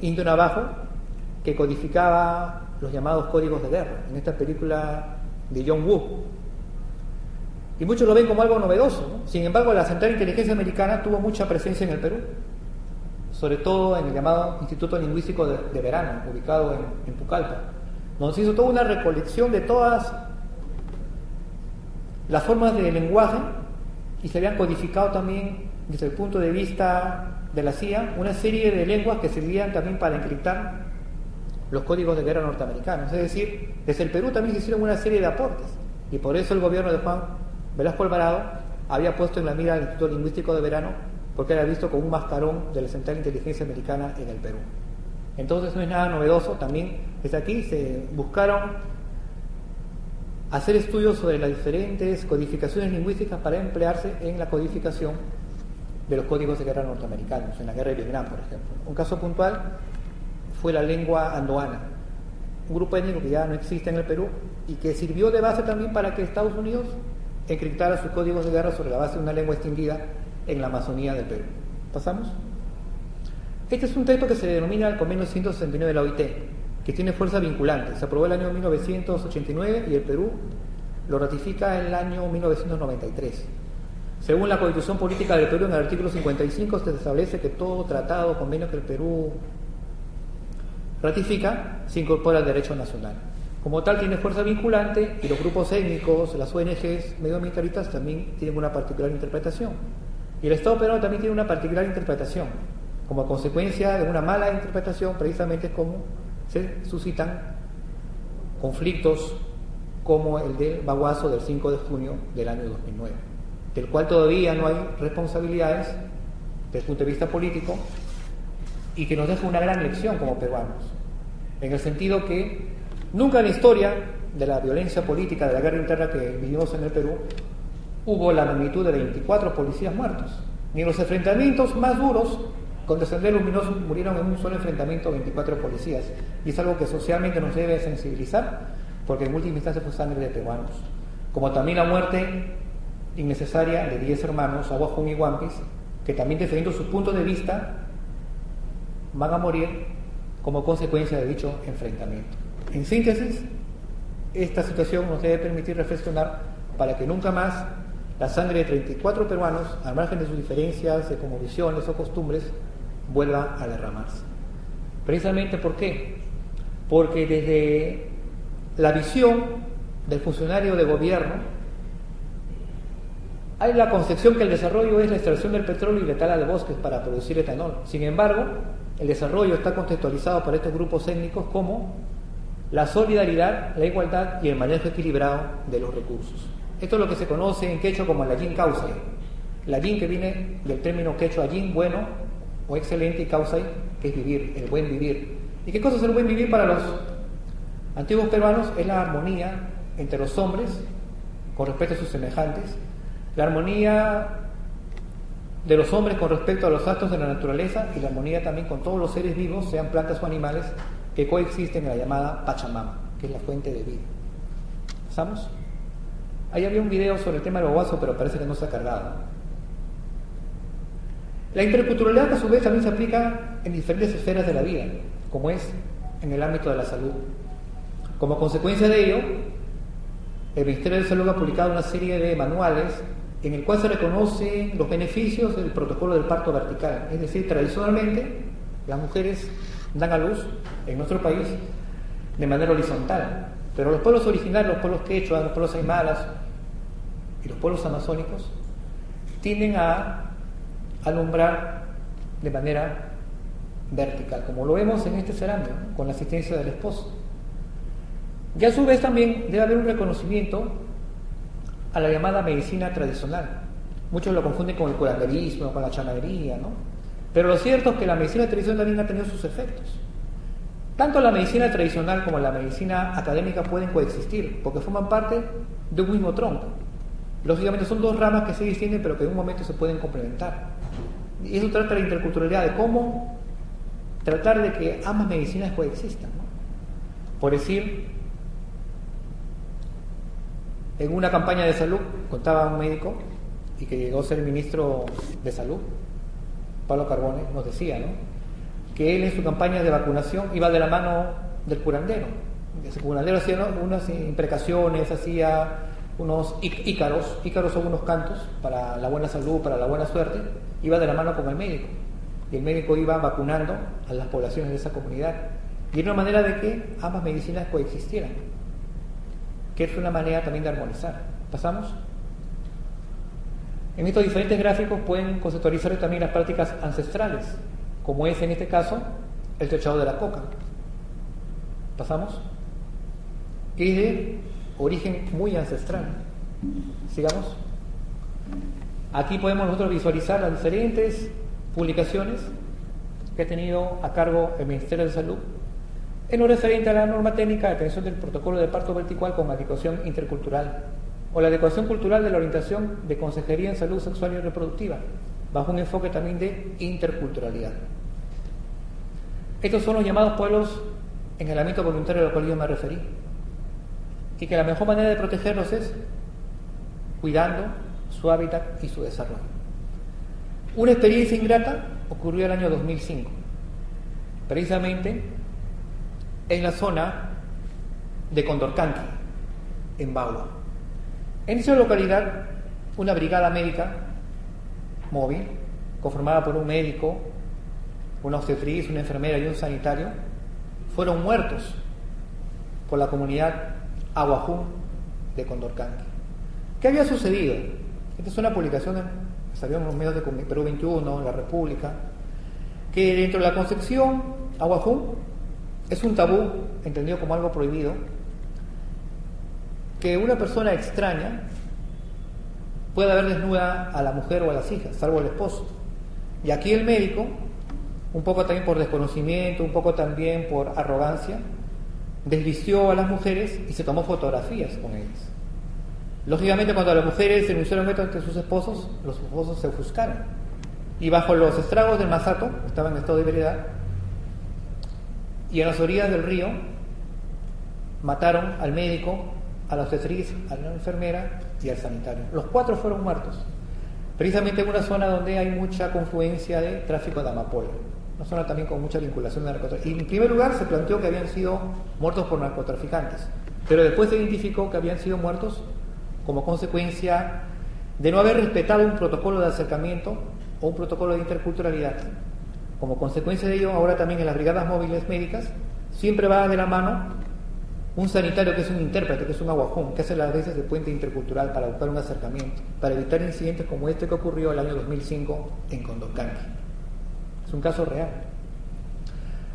indio navajo que codificaba los llamados códigos de guerra en esta película de John Woo. Y muchos lo ven como algo novedoso, ¿no? Sin embargo, la Central de Inteligencia Americana tuvo mucha presencia en el Perú, sobre todo en el llamado Instituto Lingüístico de Verano, ubicado en Pucallpa, donde se hizo toda una recolección de todas las formas de lenguaje y se habían codificado también desde el punto de vista de la CIA una serie de lenguas que servían también para encriptar los códigos de guerra norteamericanos. Es decir, desde el Perú también se hicieron una serie de aportes y por eso el gobierno de Juan Velasco Alvarado había puesto en la mira al Instituto Lingüístico de Verano porque era visto como un mascarón de la Central de Inteligencia Americana en el Perú. Entonces no es nada novedoso, también desde aquí se buscaron hacer estudios sobre las diferentes codificaciones lingüísticas para emplearse en la codificación de los códigos de guerra norteamericanos, en la guerra de Vietnam, por ejemplo. Un caso puntual fue la lengua andoana, un grupo étnico que ya no existe en el Perú y que sirvió de base también para que Estados Unidos encriptara sus códigos de guerra sobre la base de una lengua extinguida en la Amazonía del Perú. ¿Pasamos? Este es un texto que se denomina el Convenio 169 de la OIT, que tiene fuerza vinculante. Se aprobó el año 1989 y el Perú lo ratifica en el año 1993. Según la Constitución Política del Perú, en el artículo 55 se establece que todo tratado o convenio que el Perú ratifica se incorpora al derecho nacional. Como tal, tiene fuerza vinculante y los grupos étnicos, las ONGs medioambientalistas también tienen una particular interpretación. Y el Estado peruano también tiene una particular interpretación. Como consecuencia de una mala interpretación, precisamente es como se suscitan conflictos como el del Baguazo del 5 de junio del año 2009, del cual todavía no hay responsabilidades desde el punto de vista político y que nos deja una gran lección como peruanos, en el sentido que nunca en la historia de la violencia política, de la guerra interna que vivimos en el Perú, hubo la magnitud de 24 policías muertos. Ni en los enfrentamientos más duros, con Sendero Luminoso murieron en un solo enfrentamiento 24 policías. Y es algo que socialmente nos debe sensibilizar, porque en última instancia fue sangre de peruanos. Como también la muerte innecesaria de 10 hermanos, Aguajún y Huampis, que también defendiendo sus puntos de vista, van a morir como consecuencia de dicho enfrentamiento. En síntesis, esta situación nos debe permitir reflexionar para que nunca más la sangre de 34 peruanos, al margen de sus diferencias de cosmovisiones o costumbres, vuelva a derramarse. Precisamente, ¿por qué? Porque desde la visión del funcionario de gobierno hay la concepción que el desarrollo es la extracción del petróleo y la tala de bosques para producir etanol. Sin embargo, el desarrollo está contextualizado por estos grupos étnicos como la solidaridad, la igualdad y el manejo equilibrado de los recursos. Esto es lo que se conoce en quechua como la yin causay. La yin, que viene del término quechua yin, bueno o excelente, y causay, que es vivir, el buen vivir. ¿Y qué cosa es el buen vivir para los antiguos peruanos? Es la armonía entre los hombres con respecto a sus semejantes, la armonía de los hombres con respecto a los actos de la naturaleza y la armonía también con todos los seres vivos, sean plantas o animales, que coexisten en la llamada Pachamama, que es la fuente de vida. ¿Pasamos? Ahí había un video sobre el tema del baguazo, pero parece que no se ha cargado. La interculturalidad, a su vez, también se aplica en diferentes esferas de la vida, como es en el ámbito de la salud. Como consecuencia de ello, el Ministerio de Salud ha publicado una serie de manuales en el cual se reconocen los beneficios del protocolo del parto vertical. Es decir, tradicionalmente las mujeres dan a luz en nuestro país de manera horizontal, Pero los pueblos originarios, los pueblos quechuas, los pueblos aymaras y los pueblos amazónicos tienden a alumbrar de manera vertical, como lo vemos en este cerámico, con la asistencia del esposo. Y a su vez también debe haber un reconocimiento a la llamada medicina tradicional. Muchos lo confunden con el curanderismo, con la chamanería, ¿no? Pero lo cierto es que la medicina tradicional también ha tenido sus efectos. Tanto la medicina tradicional como la medicina académica pueden coexistir, porque forman parte de un mismo tronco. Lógicamente son dos ramas que se distinguen, pero que en un momento se pueden complementar. Y eso trata de la interculturalidad, de cómo tratar de que ambas medicinas coexistan, ¿no? Por decir, en una campaña de salud, contaba un médico, y que llegó a ser ministro de salud, Pablo Carbone, nos decía, ¿no?, que él en su campaña de vacunación iba de la mano del curandero. Ese curandero hacía, ¿no?, unas imprecaciones, hacía unos ícaros son unos cantos para la buena salud, para la buena suerte, iba de la mano con el médico. Y el médico iba vacunando a las poblaciones de esa comunidad. Y era una manera de que ambas medicinas coexistieran, que es una manera también de armonizar. ¿Pasamos? En estos diferentes gráficos pueden conceptualizar también las prácticas ancestrales, como es en este caso el techado de la coca. ¿Pasamos? Que es de origen muy ancestral. Sigamos. Aquí podemos nosotros visualizar las diferentes publicaciones que ha tenido a cargo el Ministerio de Salud en lo referente a la norma técnica de atención del protocolo de parto vertical con adecuación intercultural, o la adecuación cultural de la orientación de consejería en salud sexual y reproductiva, bajo un enfoque también de interculturalidad. Estos son los llamados pueblos en el ámbito voluntario al cual yo me referí, y que la mejor manera de protegerlos es cuidando su hábitat y su desarrollo. Una experiencia ingrata ocurrió el año 2005, precisamente en la zona de Condorcanqui, en Bagua. En esa localidad, una brigada médica móvil, conformada por un médico, una obstetriz, una enfermera y un sanitario, fueron muertos por la comunidad Aguajún de Condorcanqui. ¿Qué había sucedido? Esta es una publicación que salió en los medios de Perú 21, en La República, que dentro de la concepción Aguajún es un tabú, entendido como algo prohibido, que una persona extraña pueda ver desnuda a la mujer o a las hijas, salvo el esposo. Y aquí el médico, un poco también por desconocimiento, un poco también por arrogancia, desvistió a las mujeres y se tomó fotografías con ellas. Lógicamente, cuando las mujeres denunciaron esto ante sus esposos, los esposos se ofuscaron. Y bajo los estragos del Masato, estaban en estado de ebriedad, y en las orillas del río, mataron al médico, a la obstetriz, a la enfermera y al sanitario. Los 4 fueron muertos, precisamente en una zona donde hay mucha confluencia de tráfico de amapola, una zona también con mucha vinculación de narcotraficantes. Y en primer lugar se planteó que habían sido muertos por narcotraficantes, pero después se identificó que habían sido muertos como consecuencia de no haber respetado un protocolo de acercamiento o un protocolo de interculturalidad. Como consecuencia de ello, ahora también en las brigadas móviles médicas siempre va de la mano un sanitario que es un intérprete, que es un aguajón, que hace las veces de puente intercultural para buscar un acercamiento, para evitar incidentes como este que ocurrió el año 2005 en Condorcanqui. Es un caso real.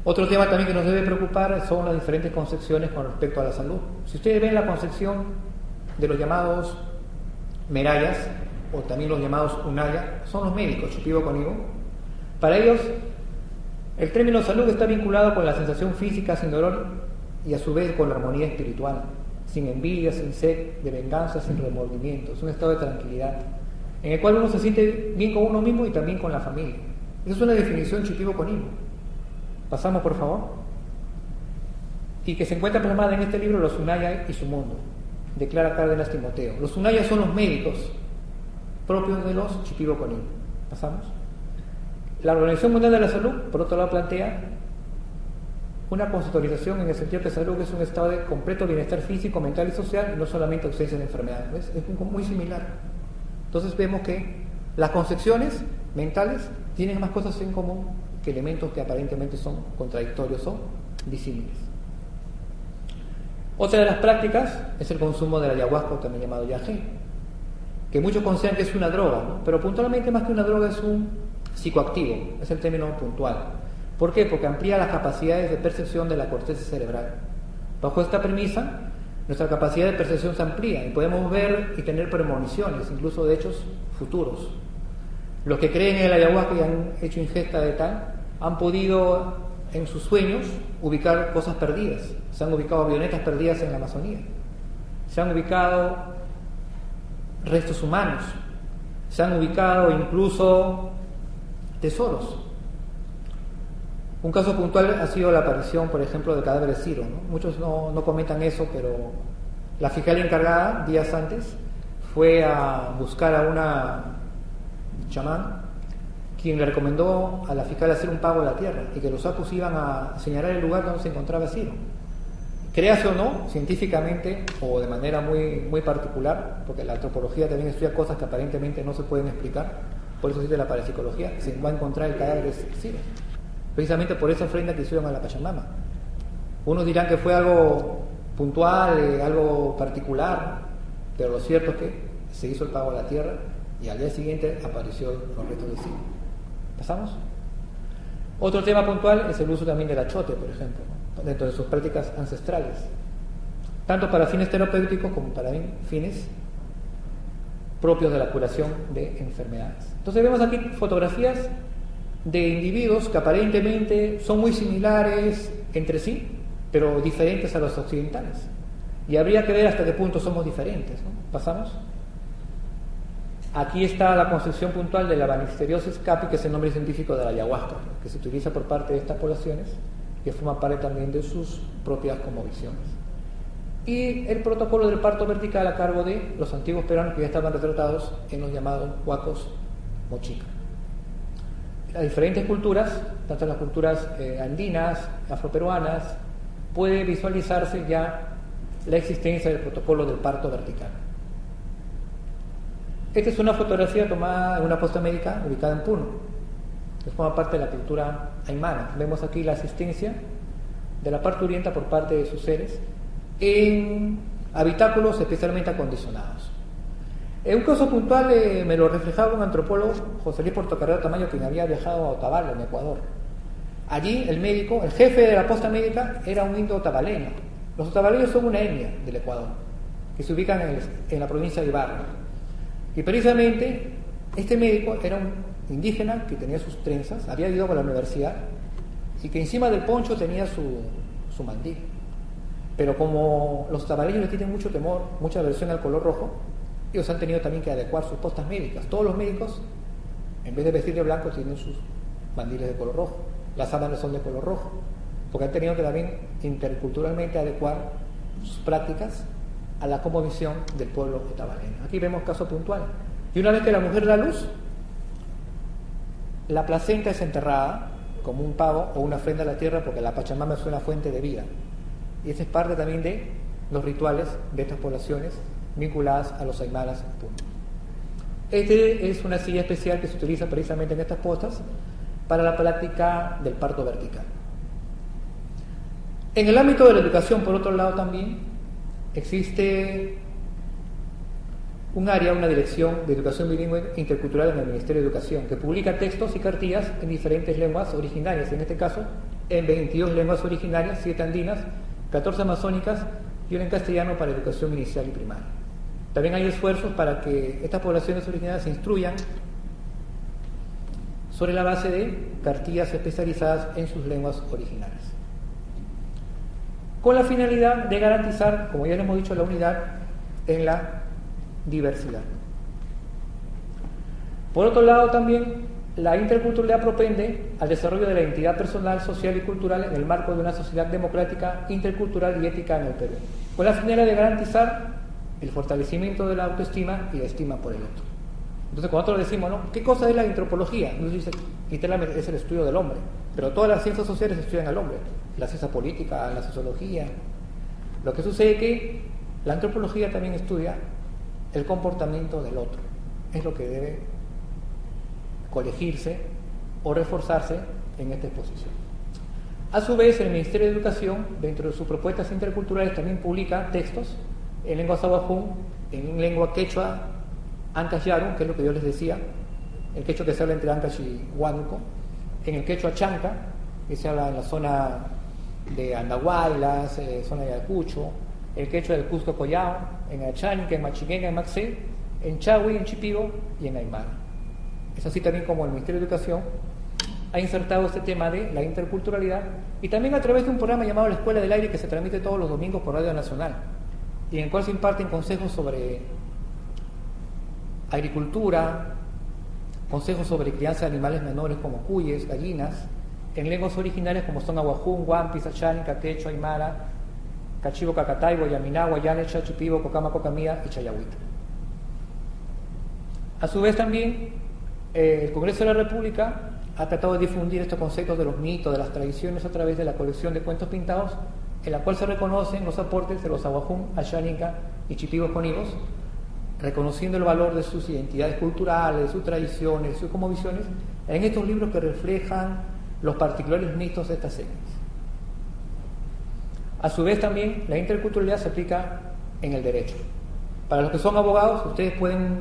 Otro tema también que nos debe preocupar son las diferentes concepciones con respecto a la salud. Si ustedes ven la concepción de los llamados merayas, o también los llamados unaya, son los médicos, Shipibo Konibo. Para ellos, el término salud está vinculado con la sensación física sin dolor y a su vez con la armonía espiritual, sin envidia, sin sed de venganza, sin remordimiento. Es un estado de tranquilidad en el cual uno se siente bien con uno mismo y también con la familia. Esa es una definición Shipibo Konibo. Pasamos, por favor. Y que se encuentra plasmada en este libro, Los Unaya y su mundo, de Clara Cárdenas Timoteo. Los Unayas son los médicos propios de los Shipibo Konibo. Pasamos. La Organización Mundial de la Salud, por otro lado, plantea una conceptualización en el sentido que salud es un estado de completo bienestar físico, mental y social, y no solamente ausencia de enfermedades. Es muy similar. Entonces vemos que las concepciones mentales tienen más cosas en común que elementos que aparentemente son contradictorios o disímiles. Otra de las prácticas es el consumo de la ayahuasca, también llamado yagé, que muchos consideran que es una droga, ¿no? Pero puntualmente más que una droga es un psicoactivo, es el término puntual. ¿Por qué? Porque amplía las capacidades de percepción de la corteza cerebral. Bajo esta premisa, nuestra capacidad de percepción se amplía y podemos ver y tener premoniciones, incluso de hechos futuros. Los que creen en el ayahuasca y han hecho ingesta de tal, han podido en sus sueños ubicar cosas perdidas. Se han ubicado avionetas perdidas en la Amazonía. Se han ubicado restos humanos. Se han ubicado incluso tesoros. Un caso puntual ha sido la aparición, por ejemplo, del cadáver de Ciro, ¿no? Muchos no comentan eso, pero la fiscal encargada, días antes, fue a buscar a una chamán, quien le recomendó a la fiscal hacer un pago a la tierra y que los sacos iban a señalar el lugar donde se encontraba Ciro. Créase o no, científicamente o de manera muy particular, porque la antropología también estudia cosas que aparentemente no se pueden explicar, por eso existe la parapsicología, se va a encontrar el cadáver de Ciro, precisamente por esa ofrenda que hicieron a la Pachamama. Unos dirán que fue algo puntual, algo particular, pero lo cierto es que se hizo el pago a la tierra y al día siguiente apareció los restos de Ciro. ¿Pasamos? Otro tema puntual es el uso también del achote, por ejemplo, ¿no? Dentro de sus prácticas ancestrales, tanto para fines terapéuticos como para fines propios de la curación de enfermedades. Entonces vemos aquí fotografías de individuos que aparentemente son muy similares entre sí, pero diferentes a los occidentales. Y habría que ver hasta qué punto somos diferentes, ¿no? ¿Pasamos? Aquí está la concepción puntual de la Banisteriopsis capi, que es el nombre científico de la ayahuasca, ¿no? Que se utiliza por parte de estas poblaciones, que forma parte también de sus propias cosmovisiones. Y el protocolo del parto vertical a cargo de los antiguos peruanos que ya estaban retratados en los llamados huacos mochica. Las diferentes culturas, tanto las culturas andinas, afroperuanas, puede visualizarse ya la existencia del protocolo del parto vertical. Esta es una fotografía tomada en una posta médica ubicada en Puno, que forma parte de la cultura aymara. Vemos aquí la asistencia de la parturienta por parte de sus seres en habitáculos especialmente acondicionados. En un caso puntual me lo reflejaba un antropólogo, José Luis Portocarrero Tamayo, quien había viajado a Otavalo, en Ecuador. Allí el médico, el jefe de la posta médica, era un indio otavaleño. Los otavaleños son una etnia del Ecuador, que se ubican en la provincia de Ibarra. Y precisamente este médico era un indígena que tenía sus trenzas, había ido a la universidad y que encima del poncho tenía su mandil. Pero como los otavaleños le tienen mucho temor, mucha aversión al color rojo, ellos han tenido también que adecuar sus postas médicas. Todos los médicos, en vez de vestir de blanco, tienen sus mandiles de color rojo. Las sábanas son de color rojo, porque han tenido que también interculturalmente adecuar sus prácticas a la cosmovisión del pueblo otavaleño. Aquí vemos caso puntual. Y una vez que la mujer da luz, la placenta es enterrada como un pago o una ofrenda a la tierra, porque la Pachamama es una fuente de vida. Y esa es parte también de los rituales de estas poblaciones vinculadas a los aymaras. Este es una silla especial que se utiliza precisamente en estas postas para la práctica del parto vertical. En el ámbito de la educación, por otro lado, también existe un área, una dirección de educación bilingüe intercultural en el Ministerio de Educación, que publica textos y cartillas en diferentes lenguas originarias, en este caso en 22 lenguas originarias, 7 andinas, 14 amazónicas y una en castellano para educación inicial y primaria. También hay esfuerzos para que estas poblaciones originarias se instruyan sobre la base de cartillas especializadas en sus lenguas originarias, con la finalidad de garantizar, como ya les hemos dicho, la unidad en la diversidad. Por otro lado, también la interculturalidad propende al desarrollo de la identidad personal, social y cultural en el marco de una sociedad democrática, intercultural y ética en el Perú, con la finalidad de garantizar el fortalecimiento de la autoestima y la estima por el otro. Entonces, cuando nosotros decimos, ¿no?, ¿qué cosa es la antropología? Nos dice, literalmente, es el estudio del hombre, pero todas las ciencias sociales estudian al hombre, la ciencia política, la sociología. Lo que sucede es que la antropología también estudia el comportamiento del otro, es lo que debe colegirse o reforzarse en esta exposición. A su vez, el Ministerio de Educación, dentro de sus propuestas interculturales, también publica textos en lengua sahuajún, en lengua quechua, Ancash Yarun, que es lo que yo les decía, el quechua que se habla entre Ancash y Huánuco, en el quechua Chanca, que se habla en la zona de Andahuaylas, zona de Ayacucho, el quechua del Cusco Collao, en Achánica, en Machiguenga, en Maxé, en Chahui, en Chipibo y en Aymara. Es así también como el Ministerio de Educación ha insertado este tema de la interculturalidad, y también a través de un programa llamado La Escuela del Aire, que se transmite todos los domingos por Radio Nacional, y en el cual se imparten consejos sobre agricultura, consejos sobre crianza de animales menores como cuyes, gallinas, en lenguas originales como son ahuajún, huampis, achánica, quechua, aymara, cachivo, cacataibo, yaminagua, yanecha, chipibo, cocama, cocamía y chayahuita. A su vez también el Congreso de la República ha tratado de difundir estos conceptos de los mitos, de las tradiciones, a través de la colección de cuentos pintados, en la cual se reconocen los aportes de los ahuajún, achánica y chipibos conigos, reconociendo el valor de sus identidades culturales, de sus tradiciones, de sus cosmovisiones, en estos libros que reflejan los particulares mitos de estas etnias. A su vez también la interculturalidad se aplica en el derecho. Para los que son abogados, ustedes pueden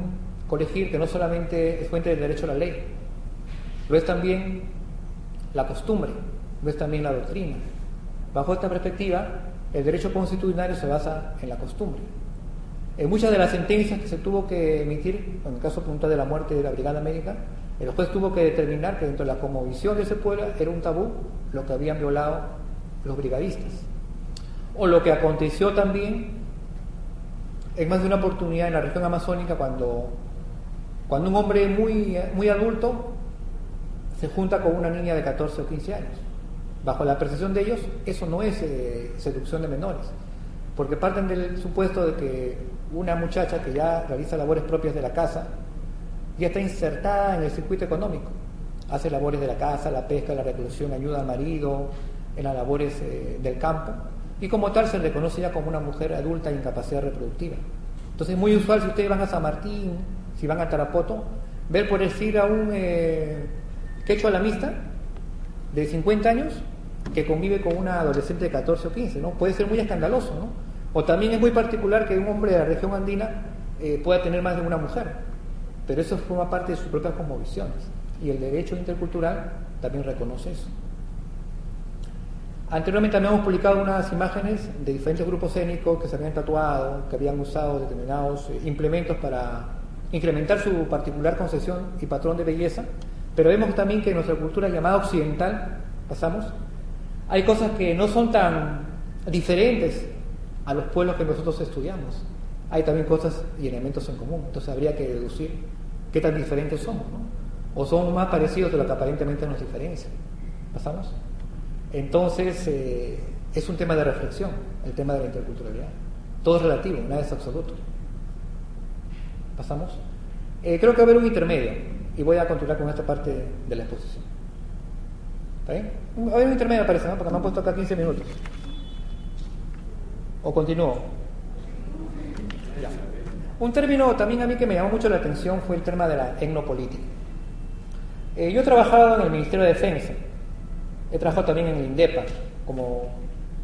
colegir que no solamente es fuente del derecho a la ley, lo es también la costumbre, lo es también la doctrina. Bajo esta perspectiva, el derecho constitucional se basa en la costumbre. En muchas de las sentencias que se tuvo que emitir, en el caso puntual de la muerte de la Brigada Médica, el juez tuvo que determinar que dentro de la cosmovisión de ese pueblo era un tabú lo que habían violado los brigadistas. O lo que aconteció también en más de una oportunidad en la región amazónica, cuando un hombre muy adulto se junta con una niña de 14 o 15 años. Bajo la percepción de ellos, eso no es seducción de menores, porque parten del supuesto de que una muchacha que ya realiza labores propias de la casa ya está insertada en el circuito económico, hace labores de la casa, la pesca, la recolección, ayuda al marido en las labores del campo, y como tal se reconoce ya como una mujer adulta de incapacidad reproductiva. Entonces es muy usual, si ustedes van a San Martín, si van a Tarapoto, ver por decir a un quechua lamista de 50 años que convive con una adolescente de 14 o 15, ¿no? Puede ser muy escandaloso, ¿no? O también es muy particular que un hombre de la región andina pueda tener más de una mujer, pero eso forma parte de sus propias cosmovisiones, y el derecho intercultural también reconoce eso. Anteriormente también hemos publicado unas imágenes de diferentes grupos étnicos que se habían tatuado, que habían usado determinados implementos para incrementar su particular concepción y patrón de belleza, pero vemos también que en nuestra cultura llamada occidental, hay cosas que no son tan diferentes a los pueblos que nosotros estudiamos. Hay también cosas y elementos en común, entonces habría que deducir qué tan diferentes somos, ¿no? O somos más parecidos de lo que aparentemente nos diferencia. ¿Pasamos? Entonces, es un tema de reflexión, el tema de la interculturalidad. Todo es relativo, nada es absoluto. ¿Pasamos? Creo que va a haber un intermedio, y voy a continuar con esta parte de la exposición. ¿Está bien? Va a haber un intermedio, parece, ¿no? Porque me han puesto acá 15 minutos. ¿O continúo? Ya. Un término también a mí que me llamó mucho la atención fue el tema de la etnopolítica. Yo he trabajado en el Ministerio de Defensa, he trabajado también en el INDEPA como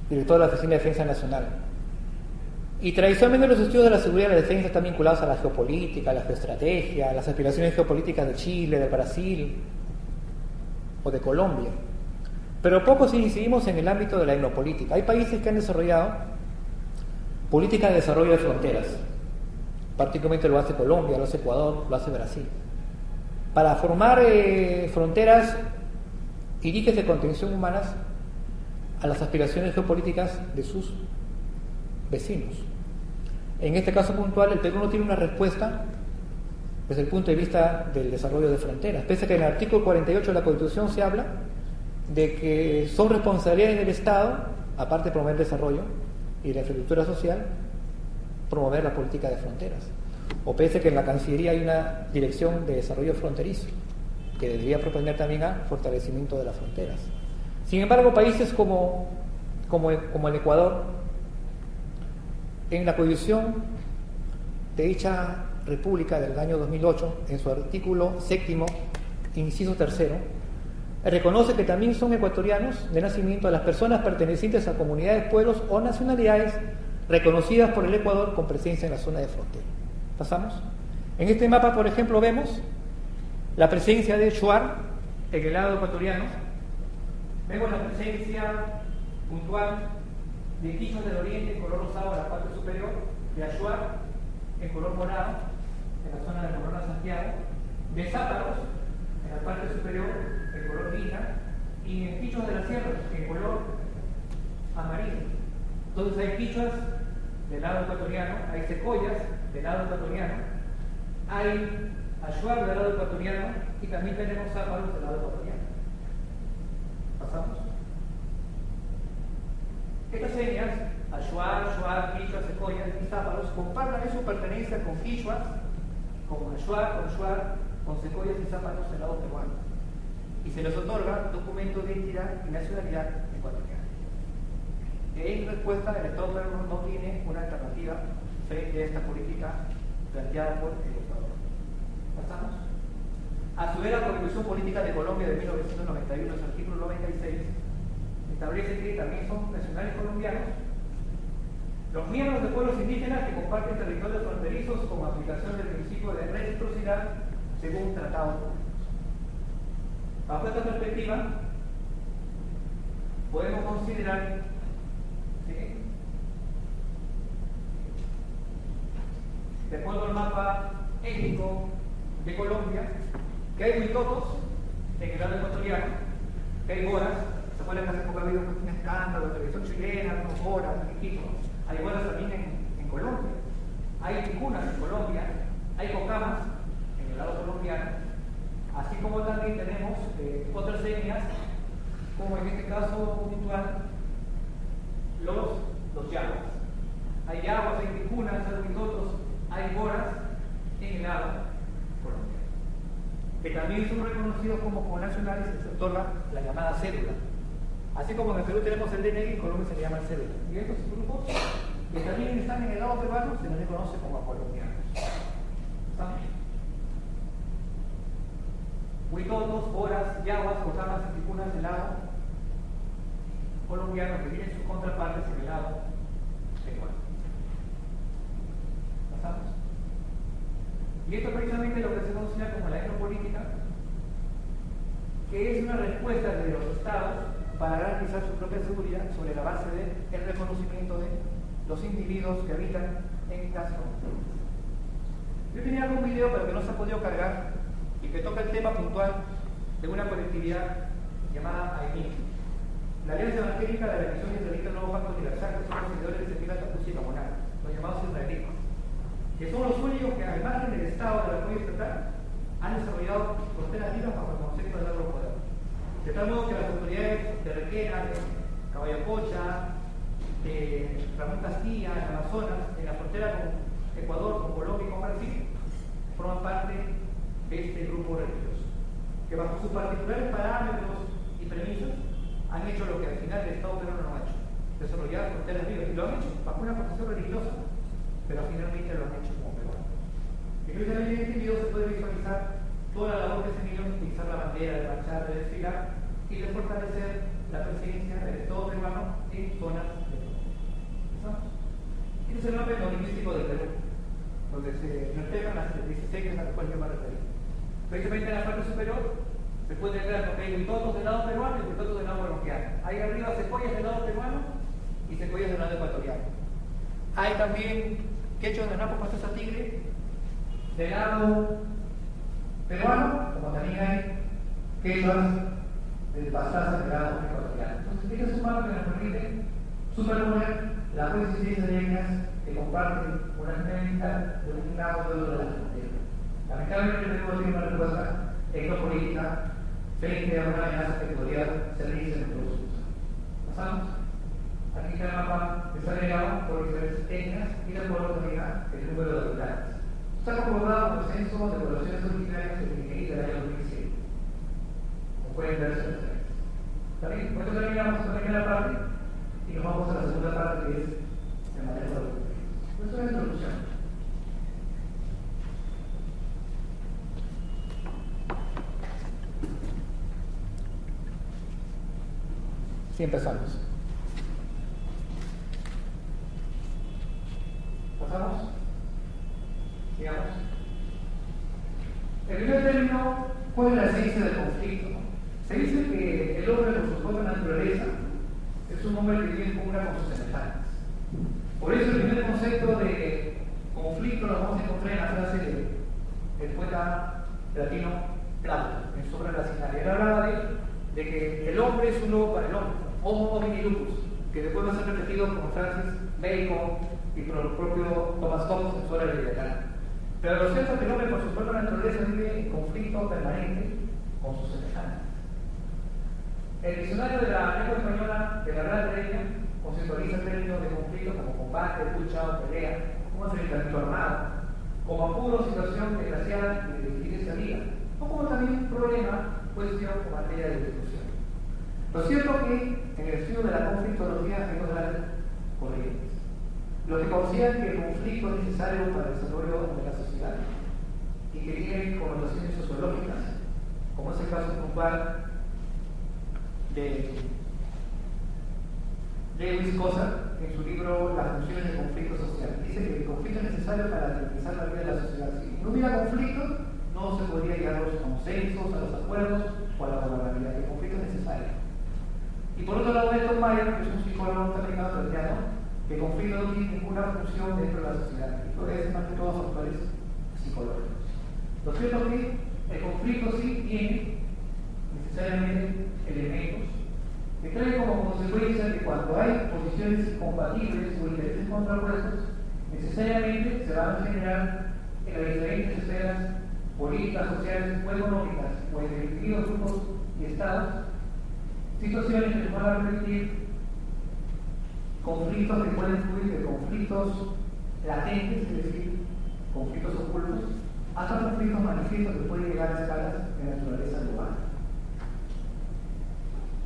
director de la Oficina de Defensa Nacional, y tradicionalmente los estudios de la seguridad y la defensa están vinculados a la geopolítica, a la geoestrategia, a las aspiraciones geopolíticas de Chile, de Brasil o de Colombia, pero poco si incidimos en el ámbito de la etnopolítica. Hay países que han desarrollado políticas de desarrollo de fronteras, particularmente lo hace Colombia, lo hace Ecuador, lo hace Brasil, para formar fronteras y diques de contención humanas a las aspiraciones geopolíticas de sus vecinos. En este caso puntual, el Perú no tiene una respuesta desde el punto de vista del desarrollo de fronteras, pese a que en el artículo 48 de la Constitución se habla de que son responsabilidades del Estado, aparte de promover el desarrollo y la infraestructura social, promover la política de fronteras. O pese a que en la Cancillería hay una dirección de desarrollo fronterizo que debería proponer también a fortalecimiento de las fronteras. Sin embargo, países como el Ecuador, en la Constitución de dicha república del año 2008, en su artículo 7º, inciso 3º, reconoce que también son ecuatorianos de nacimiento a las personas pertenecientes a comunidades, pueblos o nacionalidades reconocidas por el Ecuador con presencia en la zona de frontera. ¿Pasamos? En este mapa, por ejemplo, vemos la presencia de Shuar en el lado ecuatoriano. Vemos la presencia puntual de quichos del oriente en color rosado en la parte superior, de Ashuar en color morado en la zona de Morona Santiago, de Záparos en la parte superior en color lila y en quichos de la sierra en color amarillo. Entonces hay quichuas del lado ecuatoriano, hay secoyas del lado ecuatoriano, hay Ashuar del lado ecuatoriano y también tenemos Záparos del lado ecuatoriano. ¿Pasamos? Estas señas, Ashuar, Shuar, Quichua, Secoyas y Záparos, comparten su pertenencia con Quichuas, con Ashuar, con Shuar, con Secoyas y Záparos del lado peruano. Y se les otorga documento de identidad y nacionalidad ecuatoriana. En respuesta, el Estado peruano no tiene una alternativa frente a esta política planteada por el Ecuador. ¿Pasamos? A su vez, la Constitución Política de Colombia de 1991, en su artículo 96, establece que también son nacionales colombianos los miembros de pueblos indígenas que comparten territorios fronterizos con aplicación del principio de reciprocidad según tratados públicos. Bajo esta perspectiva, podemos considerar de acuerdo al mapa étnico de Colombia, que hay huitotos en el lado ecuatoriano, que hay boras. ¿Se acuerdan que hace poco ha habido un escándalo, la televisión chilena, unos boras, hay boras también en Colombia, hay ticunas en Colombia, hay cocamas en el lado colombiano, así como también tenemos otras etnias, como en este caso puntual, los yaguas. Hay yaguas, hay ticunas, hay huitotos, hay boras en el lado colombiano, que también son reconocidos como nacionales y se otorga la llamada cédula. Así como en el Perú tenemos el DNI, en Colombia se le llama el cédula. Y estos grupos que también están en el lado peruano se les reconoce como colombianos. ¿Estamos? Huitotos, boras, yaguas, cocamas y ticunas del lado colombiano que tienen sus contrapartes en el lado peruano. ¿Pasamos? Y esto es precisamente lo que se considera como la etnopolítica, que es una respuesta de los estados para garantizar su propia seguridad sobre la base del reconocimiento de los individuos que habitan en las fronteras. Yo tenía algún video, pero que no se ha podido cargar, y que toca el tema puntual de una colectividad llamada AIMIC, la Alianza Evangélica de la Misión Israelita del Nuevo Pacto Universal, que son los seguidores de Semira Tapusi y Gamonal, los llamados israelitas, que son los únicos que, al margen del Estado del apoyo estatal, han desarrollado fronteras libres bajo el concepto del agropoder. De tal modo que las autoridades de Requena, de Caballacocha, de Ramón Castilla, en Amazonas, en la frontera con Ecuador, con Colombia y con Brasil, forman parte de este grupo religioso, que bajo sus particulares parámetros y premisas han hecho lo que al final el Estado peruano no ha hecho: desarrollar fronteras libres. Y lo han hecho bajo una concepción religiosa, pero finalmente lo han hecho como peruano. Y precisamente en este video se puede visualizar toda la labor que se hizo de utilizar la bandera, de marchar, de desfilar y de fortalecer la presencia del Estado peruano en zonas de Colombia. Este es el mapa etnolingüístico del Perú, donde se reflejan las 16 a las cuales yo me referí. Precisamente en la parte superior se puede ver que hay huitotos del lado peruano y huitotos del lado colombiano. Hay arriba secoyas del lado peruano y secoyas del lado ecuatoriano. Hay también quechos de Napo, Pastosa Tigre del lado peruano, como también hay quechos del Pastaza del lado ecuatoriano. Entonces, este es un mapa que nos permite superponer las coincidencias de etnias que comparten una generalidad de un lado y otro de la frontera. Lamentablemente, tenemos que una respuesta etnopolítica frente a una amenaza que podría servirse en todos sus. ¿Pasamos? Aquí está el mapa desagregado por diferentes etnias y de acuerdo también el número de habitantes. Está concordado con el censo de poblaciones originarias del INEGI del año 2007. Como pueden ver, son diferentes. También, por eso terminamos la primera parte y nos vamos a la segunda parte, que es de manera productiva. Pues es una introducción. Sí, empezamos. ¿Pasamos? Sigamos. El primer término, ¿cuál es la esencia del conflicto? Se dice que el hombre, por su propia naturaleza, es un hombre que vive en comuna con sus semejantes. Por eso el primer concepto de conflicto lo vamos a encontrar en la frase del poeta latino Plauto, en su obra Racinaria. Él hablaba de que el hombre es un lobo para el hombre, homo homini lupus, que después va a ser repetido por Francis Bacon y por el propio Thomas Hobbes en su obra Leviatán. Pero lo cierto es que el hombre por su propia naturaleza vive en conflicto permanente con sus semejantes. El diccionario de la lengua española de la Real Academia conceptualiza el término de conflicto como combate, lucha o pelea, como enfrentamiento armado, como apuro, situación desgraciada y de difícil salida, o como también problema, cuestión o materia de discusión. Lo cierto es que en el estudio de la conflictología hay dos grandes corrientes. Los que consideran que el conflicto es necesario para el desarrollo de la sociedad y que tiene connotaciones sociológicas, como es el caso puntual de Lewis Cossar en su libro Las funciones del conflicto social. Dice que el conflicto es necesario para garantizar la vida de la sociedad. Si no hubiera conflicto, no se podría llegar a los consensos, a los acuerdos o a la gobernabilidad. El conflicto es necesario. Y por otro lado, Milton Mayer, que es un psicólogo norteamericano, plantea que el conflicto no tiene ninguna función dentro de la sociedad. Esto es más que todo factores psicológicos. Lo cierto es que el conflicto sí tiene necesariamente elementos que traen como consecuencia que cuando hay posiciones incompatibles o intereses contrapuestos, necesariamente se van a generar en las diferentes esferas políticas, sociales o económicas, o en distintos grupos y estados, situaciones que nos van a permitir conflictos que pueden fluir de conflictos latentes, es decir, conflictos ocultos, hasta conflictos manifiestos que pueden llegar a escalas de naturaleza global.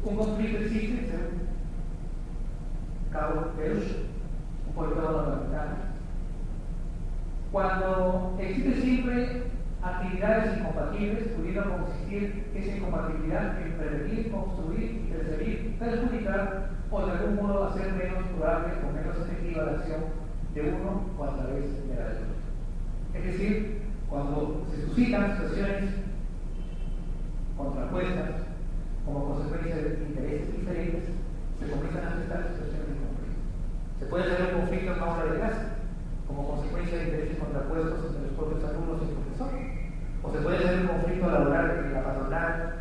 Un conflicto existe, según Carl Perush, un politólogo norteamericano, cuando existe siempre actividades incompatibles, pudiendo consistir esa incompatibilidad en prevenir, construir, perseguir, perjudicar o de algún modo hacer menos probable o menos efectiva la acción de uno o a través de la del otro. Es decir, cuando se suscitan situaciones contrapuestas como consecuencia de intereses diferentes, se comienzan a gestar situaciones de conflicto. Se puede hacer un conflicto en aula de clase, como consecuencia de intereses contrapuestos entre los propios alumnos y el profesor. O se puede hacer un conflicto laboral entre la patronal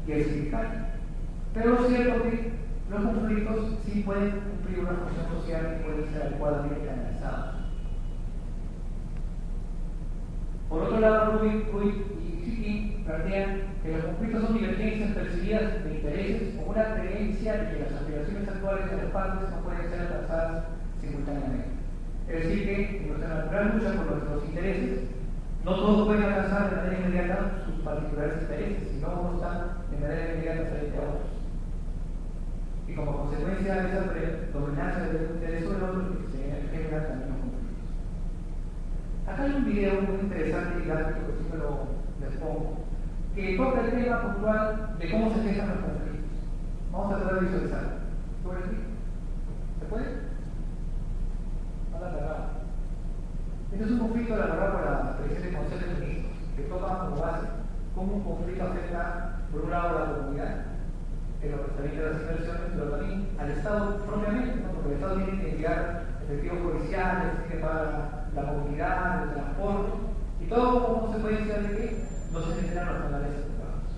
y el sindical. Pero lo cierto es que los conflictos sí pueden cumplir una función social y pueden ser adecuadamente canalizados. Por otro lado, Ruiz y Siki plantean que los conflictos son divergencias percibidas de intereses o una creencia de que las aspiraciones actuales de las partes no pueden ser alcanzadas simultáneamente. Es decir, que en nuestra natural lucha por nuestros intereses, no todos pueden alcanzar de manera inmediata sus particulares intereses, sino unos están de manera inmediata frente a otros. Y como consecuencia de esa predominancia del interés sobre el otro, se generan también los conflictos. Acá hay un video muy interesante y gráfico que siempre les pongo, que toca el tema puntual de cómo se gestan los conflictos. Vamos a tratar de visualizarlo. ¿Puede decir? ¿Se puede? Este es un conflicto elaborado por la Presidencia del Consejo de Ministros, que toma como base cómo un conflicto afecta, por un lado, a la comunidad, en lo referente a las inversiones, pero también al Estado propiamente, ¿no? Porque el Estado tiene que enviar efectivos policiales, tiene que pagar la movilidad, el transporte, y todo como consecuencia de que no se generan los canales adecuados.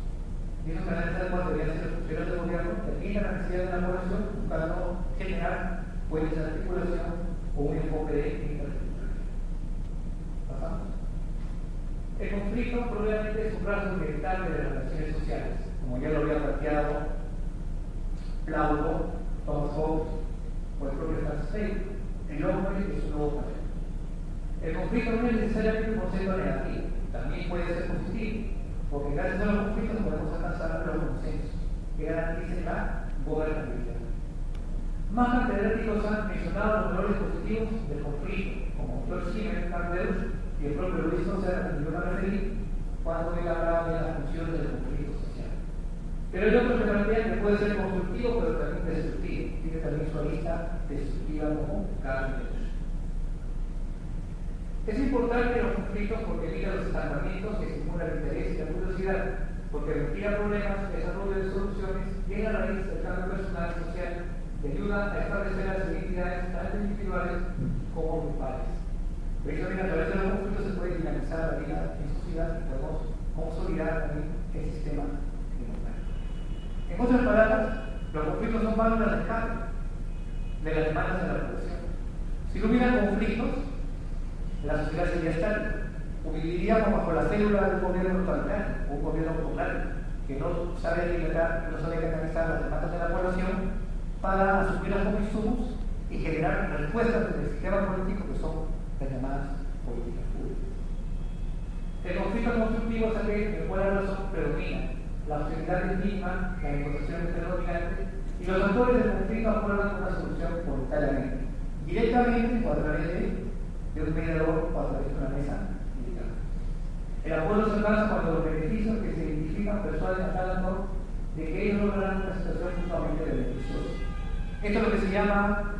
Y esos canales adecuados deberían ser funcionarios del gobierno que atiendan la necesidad de la población, buscando generar puentes de articulación o un enfoque de interculturalidad. ¿Pasamos? El conflicto probablemente es un rasgo inevitable de las relaciones sociales, como ya lo había planteado Plauto, Thomas Hobbes o el propio Francis Bacon. El hombre es un nuevo papel. El conflicto no es necesariamente un concepto negativo, también puede ser positivo, porque gracias a los conflictos podemos alcanzar los consensos que garanticen la gobernabilidad. Más catedráticos han mencionado los valores positivos del conflicto, como George Simmel, Carl Perush y el propio Luis Cossar, que yo me referí cuando él hablaba de las funciones del conflicto social. Pero hay otros que plantean que puede ser constructivo, pero también destructivo. Tiene también su arista destructiva como Carlos. Es importante los conflictos porque evita los estancamientos que estimulan el interés y la curiosidad, porque retira problemas, desarrollo de soluciones y en la raíz del cambio personal y social que ayuda a establecer las identidades tanto individuales como grupales. Precisamente a través de los conflictos se puede dinamizar la vida en sociedad y podemos consolidar también el sistema democrático. En otras palabras, los conflictos son válvulas de escape de las demandas de la población. Si no hubiera conflictos, la sociedad sería estática. Viviríamos bajo la célula de un gobierno totalitario, un gobierno autocrático, que no sabe limitar, no sabe canalizar las demandas de la población para asumirlas como insumos y generar respuestas del sistema político que son las llamadas políticas públicas. El conflicto constructivo es aquel en el cual la razón predomina, la hostilidad es mínima, la negociación es predominante y los actores del conflicto acuerdan una solución voluntariamente, directamente o a través de un mediador o a través de una mesa militar. El acuerdo se alcanza cuando los beneficios que se identifican persuaden a cada actor de que ellos lograrán una situación justamente beneficiosa. Esto es lo que se llama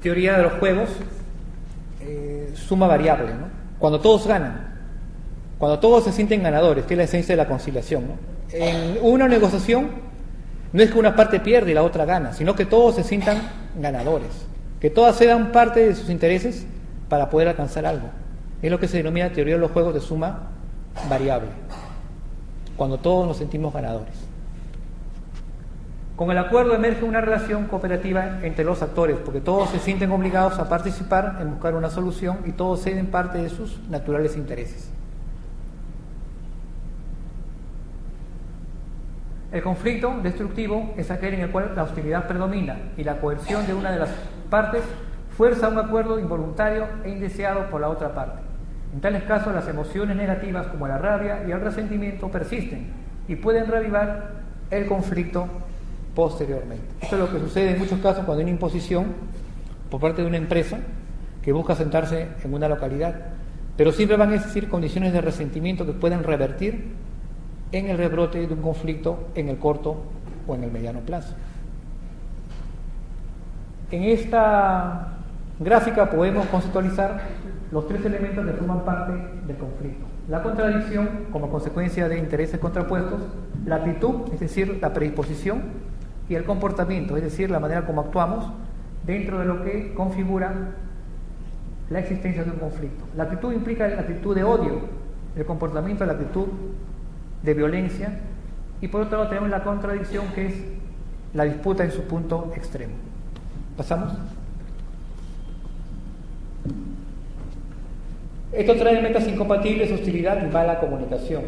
teoría de los juegos, suma variable, ¿no? Cuando todos ganan, cuando todos se sienten ganadores, que es la esencia de la conciliación, ¿no? En una negociación no es que una parte pierde y la otra gana, sino que todos se sientan ganadores, que todas cedan parte de sus intereses para poder alcanzar algo. Es lo que se denomina teoría de los juegos de suma variable, cuando todos nos sentimos ganadores. Con el acuerdo emerge una relación cooperativa entre los actores, porque todos se sienten obligados a participar en buscar una solución y todos ceden parte de sus naturales intereses. El conflicto destructivo es aquel en el cual la hostilidad predomina y la coerción de una de las partes fuerza un acuerdo involuntario e indeseado por la otra parte. En tales casos, las emociones negativas como la rabia y el resentimiento persisten y pueden reavivar el conflicto posteriormente. Esto es lo que sucede en muchos casos cuando hay una imposición por parte de una empresa que busca sentarse en una localidad, pero siempre van a existir condiciones de resentimiento que pueden revertir en el rebrote de un conflicto en el corto o en el mediano plazo. En esta gráfica podemos conceptualizar los tres elementos que forman parte del conflicto: la contradicción como consecuencia de intereses contrapuestos, la actitud, es decir, la predisposición, y el comportamiento, es decir, la manera como actuamos dentro de lo que configura la existencia de un conflicto. La actitud implica la actitud de odio, el comportamiento, la actitud de violencia, y por otro lado tenemos la contradicción, que es la disputa en su punto extremo. ¿Pasamos? Esto trae metas incompatibles, hostilidad y mala comunicación.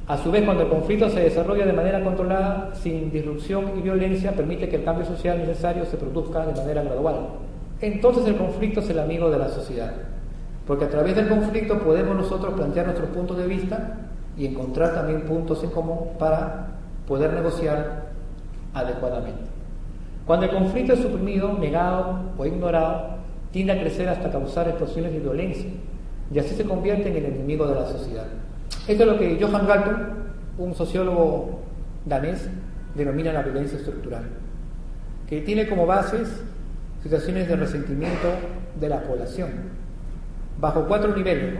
A su vez, cuando el conflicto se desarrolla de manera controlada, sin disrupción y violencia, permite que el cambio social necesario se produzca de manera gradual. Entonces el conflicto es el amigo de la sociedad, porque a través del conflicto podemos nosotros plantear nuestros puntos de vista y encontrar también puntos en común para poder negociar adecuadamente. Cuando el conflicto es suprimido, negado o ignorado, tiende a crecer hasta causar explosiones de violencia, y así se convierte en el enemigo de la sociedad. Esto es lo que Johan Galtung, un sociólogo danés, denomina la violencia estructural, que tiene como bases situaciones de resentimiento de la población, bajo 4 niveles, ¿no?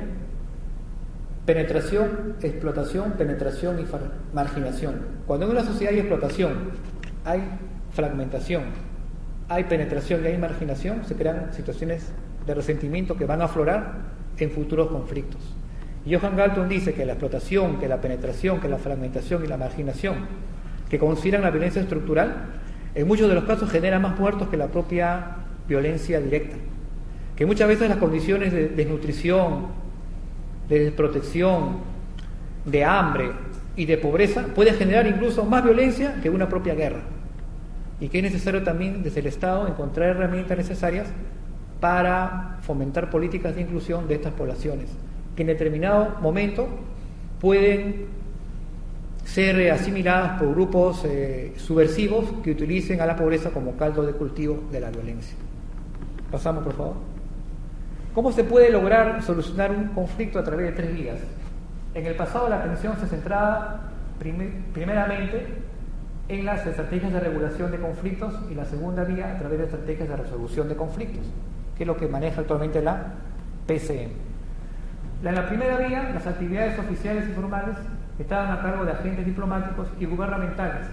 Penetración, explotación, penetración y marginación. Cuando en una sociedad hay explotación, hay fragmentación, hay penetración y hay marginación, se crean situaciones de resentimiento que van a aflorar en futuros conflictos. Johan Galtung dice que la explotación, que la penetración, que la fragmentación y la marginación, que consideran la violencia estructural, en muchos de los casos genera más muertos que la propia violencia directa, que muchas veces las condiciones de desnutrición, de desprotección, de hambre y de pobreza pueden generar incluso más violencia que una propia guerra, y que es necesario también desde el Estado encontrar herramientas necesarias para fomentar políticas de inclusión de estas poblaciones, que en determinado momento pueden ser asimiladas por grupos subversivos que utilicen a la pobreza como caldo de cultivo de la violencia. Pasamos, por favor. ¿Cómo se puede lograr solucionar un conflicto a través de 3 vías? En el pasado la atención se centraba primeramente en las estrategias de regulación de conflictos y la segunda vía a través de estrategias de resolución de conflictos, que es lo que maneja actualmente la PCM. En la primera vía, las actividades oficiales y formales estaban a cargo de agentes diplomáticos y gubernamentales,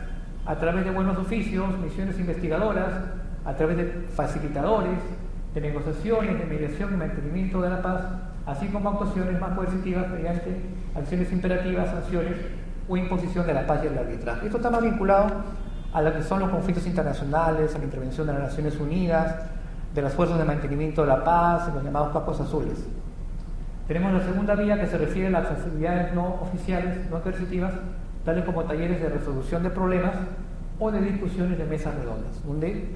a través de buenos oficios, misiones investigadoras, a través de facilitadores, de negociaciones, de mediación y mantenimiento de la paz, así como actuaciones más coercitivas mediante acciones imperativas, sanciones o imposición de la paz y el arbitraje. Esto está más vinculado a lo que son los conflictos internacionales, a la intervención de las Naciones Unidas, de las fuerzas de mantenimiento de la paz, los llamados capos azules. Tenemos la segunda vía que se refiere a las actividades no oficiales, no coercitivas, tales como talleres de resolución de problemas o de discusiones de mesas redondas, donde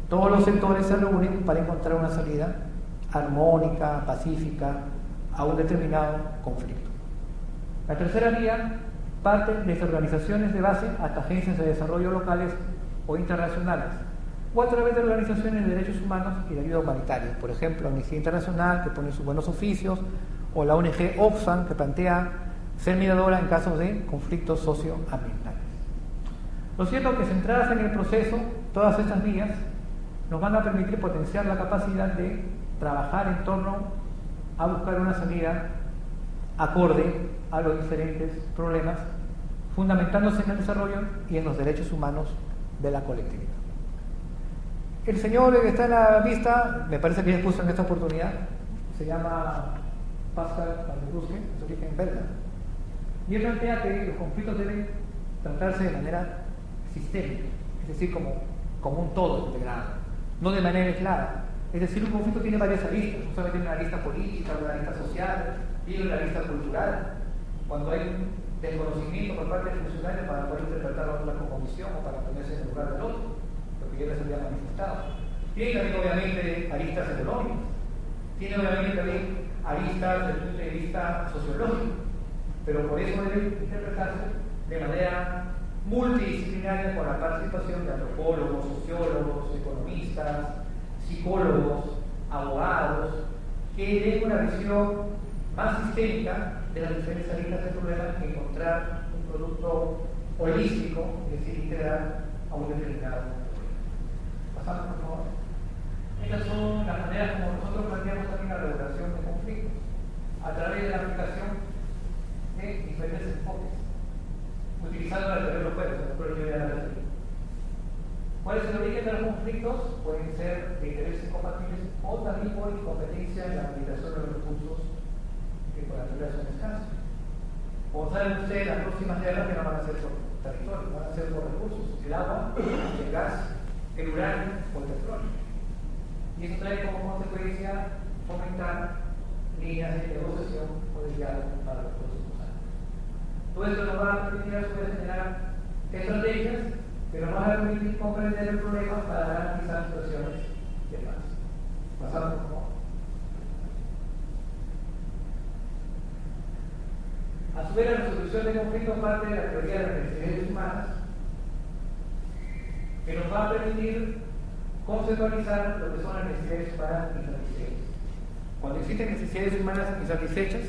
todos los sectores se reúnen para encontrar una salida armónica, pacífica, a un determinado conflicto. La tercera vía parte desde organizaciones de base hasta agencias de desarrollo locales o internacionales, o a través de organizaciones de derechos humanos y de ayuda humanitaria, por ejemplo, Amnistía Internacional, que pone sus buenos oficios, o la ONG Oxfam, que plantea ser mediadora en casos de conflictos socioambientales. Lo cierto es que centradas en el proceso, todas estas vías nos van a permitir potenciar la capacidad de trabajar en torno a buscar una salida acorde a los diferentes problemas, fundamentándose en el desarrollo y en los derechos humanos de la colectividad. El señor que está en la vista, me parece que ya expuso en esta oportunidad, se llama Pascal Van der Bruske, es origen belga, y él plantea que los conflictos deben tratarse de manera sistémica, es decir, como un todo integrado, no de manera aislada. Es decir, un conflicto tiene varias aristas, no solamente una arista política, una arista social, tiene una arista cultural. Cuando hay un desconocimiento por parte del funcionario para poder interpretar a otra como visión o para ponerse en el lugar del otro, lo que ya les había manifestado. Tiene también, obviamente, aristas económicas, tiene, obviamente, también aristas desde el punto de vista sociológico, pero por eso debe interpretarse de manera multidisciplinaria con la participación de antropólogos, sociólogos, economistas, psicólogos, abogados, que den una visión más sistémica de las diferentes aristas del problema que encontrar un producto holístico, es decir, integral a un determinado problema. Pasamos, por favor. Estas son las maneras como nosotros planteamos también la regulación de conflictos, a través de la aplicación de diferentes enfoques, utilizando la teoría de los juegos, el propio de la teoría. ¿Cuál es el origen de los conflictos? Pueden ser de intereses compatibles o también por incompetencia en la administración de los recursos que por naturaleza son escasos. Como saben ustedes, las próximas guerras que no van a ser por territorio, van a ser por recursos: el agua, el gas, el uranio o el petróleo. Y eso trae como consecuencia fomentar líneas de negociación o de diálogo para los próximos años. Todo esto nos va a permitir a su vez generar estrategias que nos van a permitir comprender el problema para garantizar situaciones de paz. Pasamos, por favor. A su vez, la resolución de conflictos parte de la teoría de las necesidades humanas, que nos va a permitir conceptualizar lo que son las necesidades humanas insatisfechas. Cuando existen necesidades humanas insatisfechas,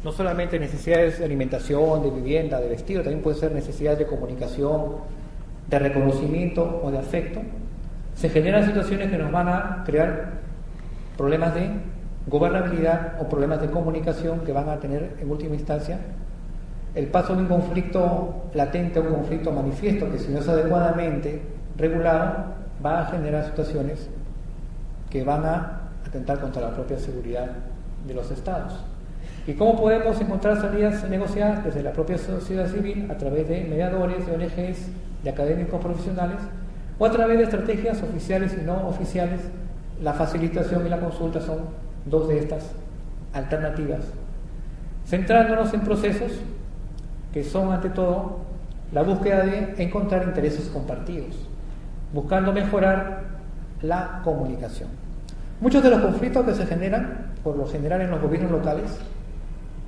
no solamente necesidades de alimentación, de vivienda, de vestido, también pueden ser necesidades de comunicación, de reconocimiento o de afecto. Se generan situaciones que nos van a crear problemas de gobernabilidad o problemas de comunicación que van a tener en última instancia el paso de un conflicto latente a un conflicto manifiesto, que si no es adecuadamente regulado va a generar situaciones que van a atentar contra la propia seguridad de los estados. ¿Y cómo podemos encontrar salidas negociadas? Desde la propia sociedad civil, a través de mediadores, de ONGs, de académicos profesionales, o a través de estrategias oficiales y no oficiales. La facilitación y la consulta son dos de estas alternativas, centrándonos en procesos que son, ante todo, la búsqueda de encontrar intereses compartidos, buscando mejorar la comunicación. Muchos de los conflictos que se generan, por lo general en los gobiernos locales,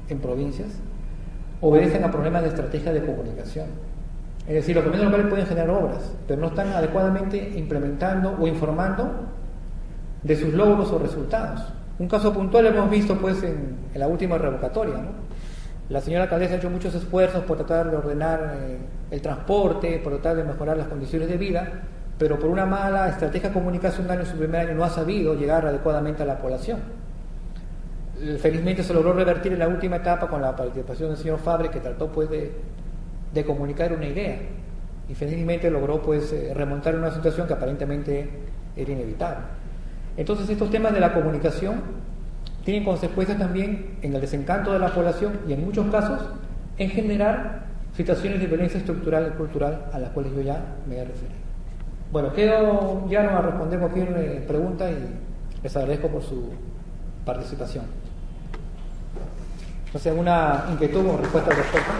en provincias, obedecen a problemas de estrategia de comunicación. Es decir, los gobiernos locales pueden generar obras, pero no están adecuadamente implementando o informando de sus logros o resultados. Un caso puntual hemos visto pues en la última revocatoria, ¿no?, La señora alcaldesa ha hecho muchos esfuerzos por tratar de ordenar el transporte, por tratar de mejorar las condiciones de vida, pero por una mala estrategia comunicacional en su primer año no ha sabido llegar adecuadamente a la población. Felizmente se logró revertir en la última etapa con la participación del señor Fabre, que trató pues de comunicar una idea, y felizmente logró pues remontar una situación que aparentemente era inevitable. Entonces estos temas de la comunicación tienen consecuencias también en el desencanto de la población y en muchos casos en generar situaciones de violencia estructural y cultural a las cuales yo ya me he referido. Bueno, quedo ya no a responder cualquier pregunta y les agradezco por su participación. No sé, ¿alguna inquietud o respuesta al respecto?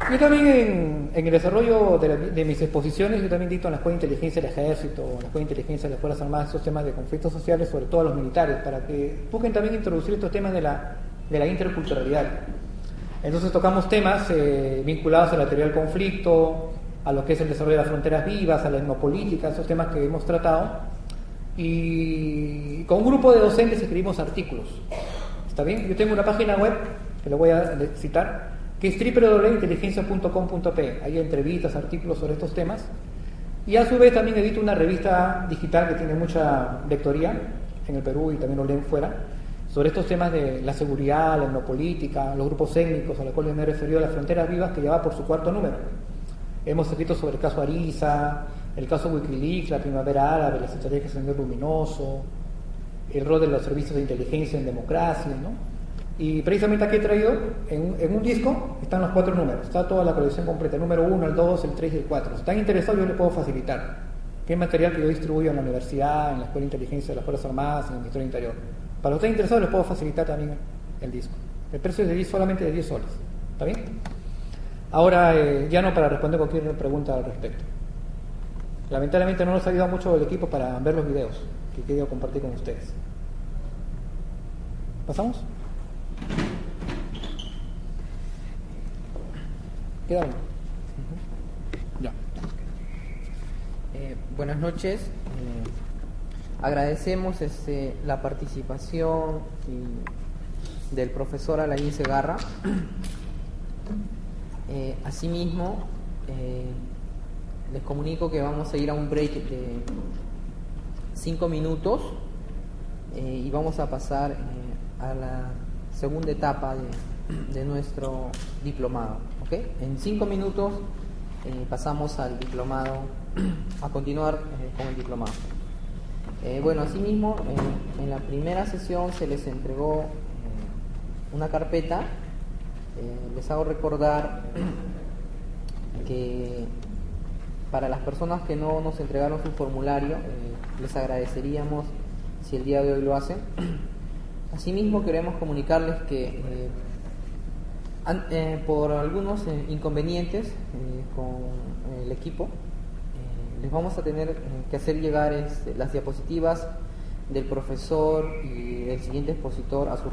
Yo también en el desarrollo de mis exposiciones, yo también dicto en la Escuela de Inteligencia del Ejército, en la Escuela de Inteligencia de las Fuerzas Armadas, estos temas de conflictos sociales, sobre todo a los militares, para que busquen también introducir estos temas de la interculturalidad. Entonces tocamos temas vinculados a la teoría del conflicto, a lo que es el desarrollo de las fronteras vivas, a la etnopolítica, esos temas que hemos tratado, y con un grupo de docentes escribimos artículos. ¿Está bien? Yo tengo una página web, que lo voy a citar, que es www.inteligencia.com.pe. Hay entrevistas, artículos sobre estos temas, y a su vez también edito una revista digital que tiene mucha lectoría en el Perú y también lo leen fuera, sobre estos temas de la seguridad, la etnopolítica, los grupos étnicos a los cuales me he referido, a las fronteras vivas, que ya va por su 4º número. Hemos escrito sobre el caso Ariza, el caso Wikileaks, la primavera árabe, las estrategias de Sendero Luminoso, el rol de los servicios de inteligencia en democracia, ¿no? Y precisamente aquí he traído, en un disco, están los 4 números, está toda la colección completa, el número 1, el 2, el 3 y el 4. Si están interesados, yo les puedo facilitar, que es material que yo distribuyo en la universidad, en la Escuela de Inteligencia de las Fuerzas Armadas, en el Ministerio del Interior. Para los que estén interesados, les puedo facilitar también el disco. El precio es solamente de 10 soles, ¿está bien? Ahora, ya no para responder cualquier pregunta al respecto. Lamentablemente no nos ha ayudado mucho el equipo para ver los videos que he querido compartir con ustedes. ¿Pasamos? Queda uno. Ya. Buenas noches. Agradecemos la participación del profesor Alain Segarra. Asimismo, les comunico que vamos a ir a un break de 5 minutos y vamos a pasar a la segunda etapa de nuestro diplomado. ¿Okay? En 5 minutos pasamos al diplomado, a continuar con el diplomado. Bueno, asimismo, en la primera sesión se les entregó una carpeta. Les hago recordar que para las personas que no nos entregaron su formulario, les agradeceríamos si el día de hoy lo hacen. Asimismo, queremos comunicarles que por algunos inconvenientes con el equipo, les vamos a tener que hacer llegar las diapositivas del profesor y del siguiente expositor a su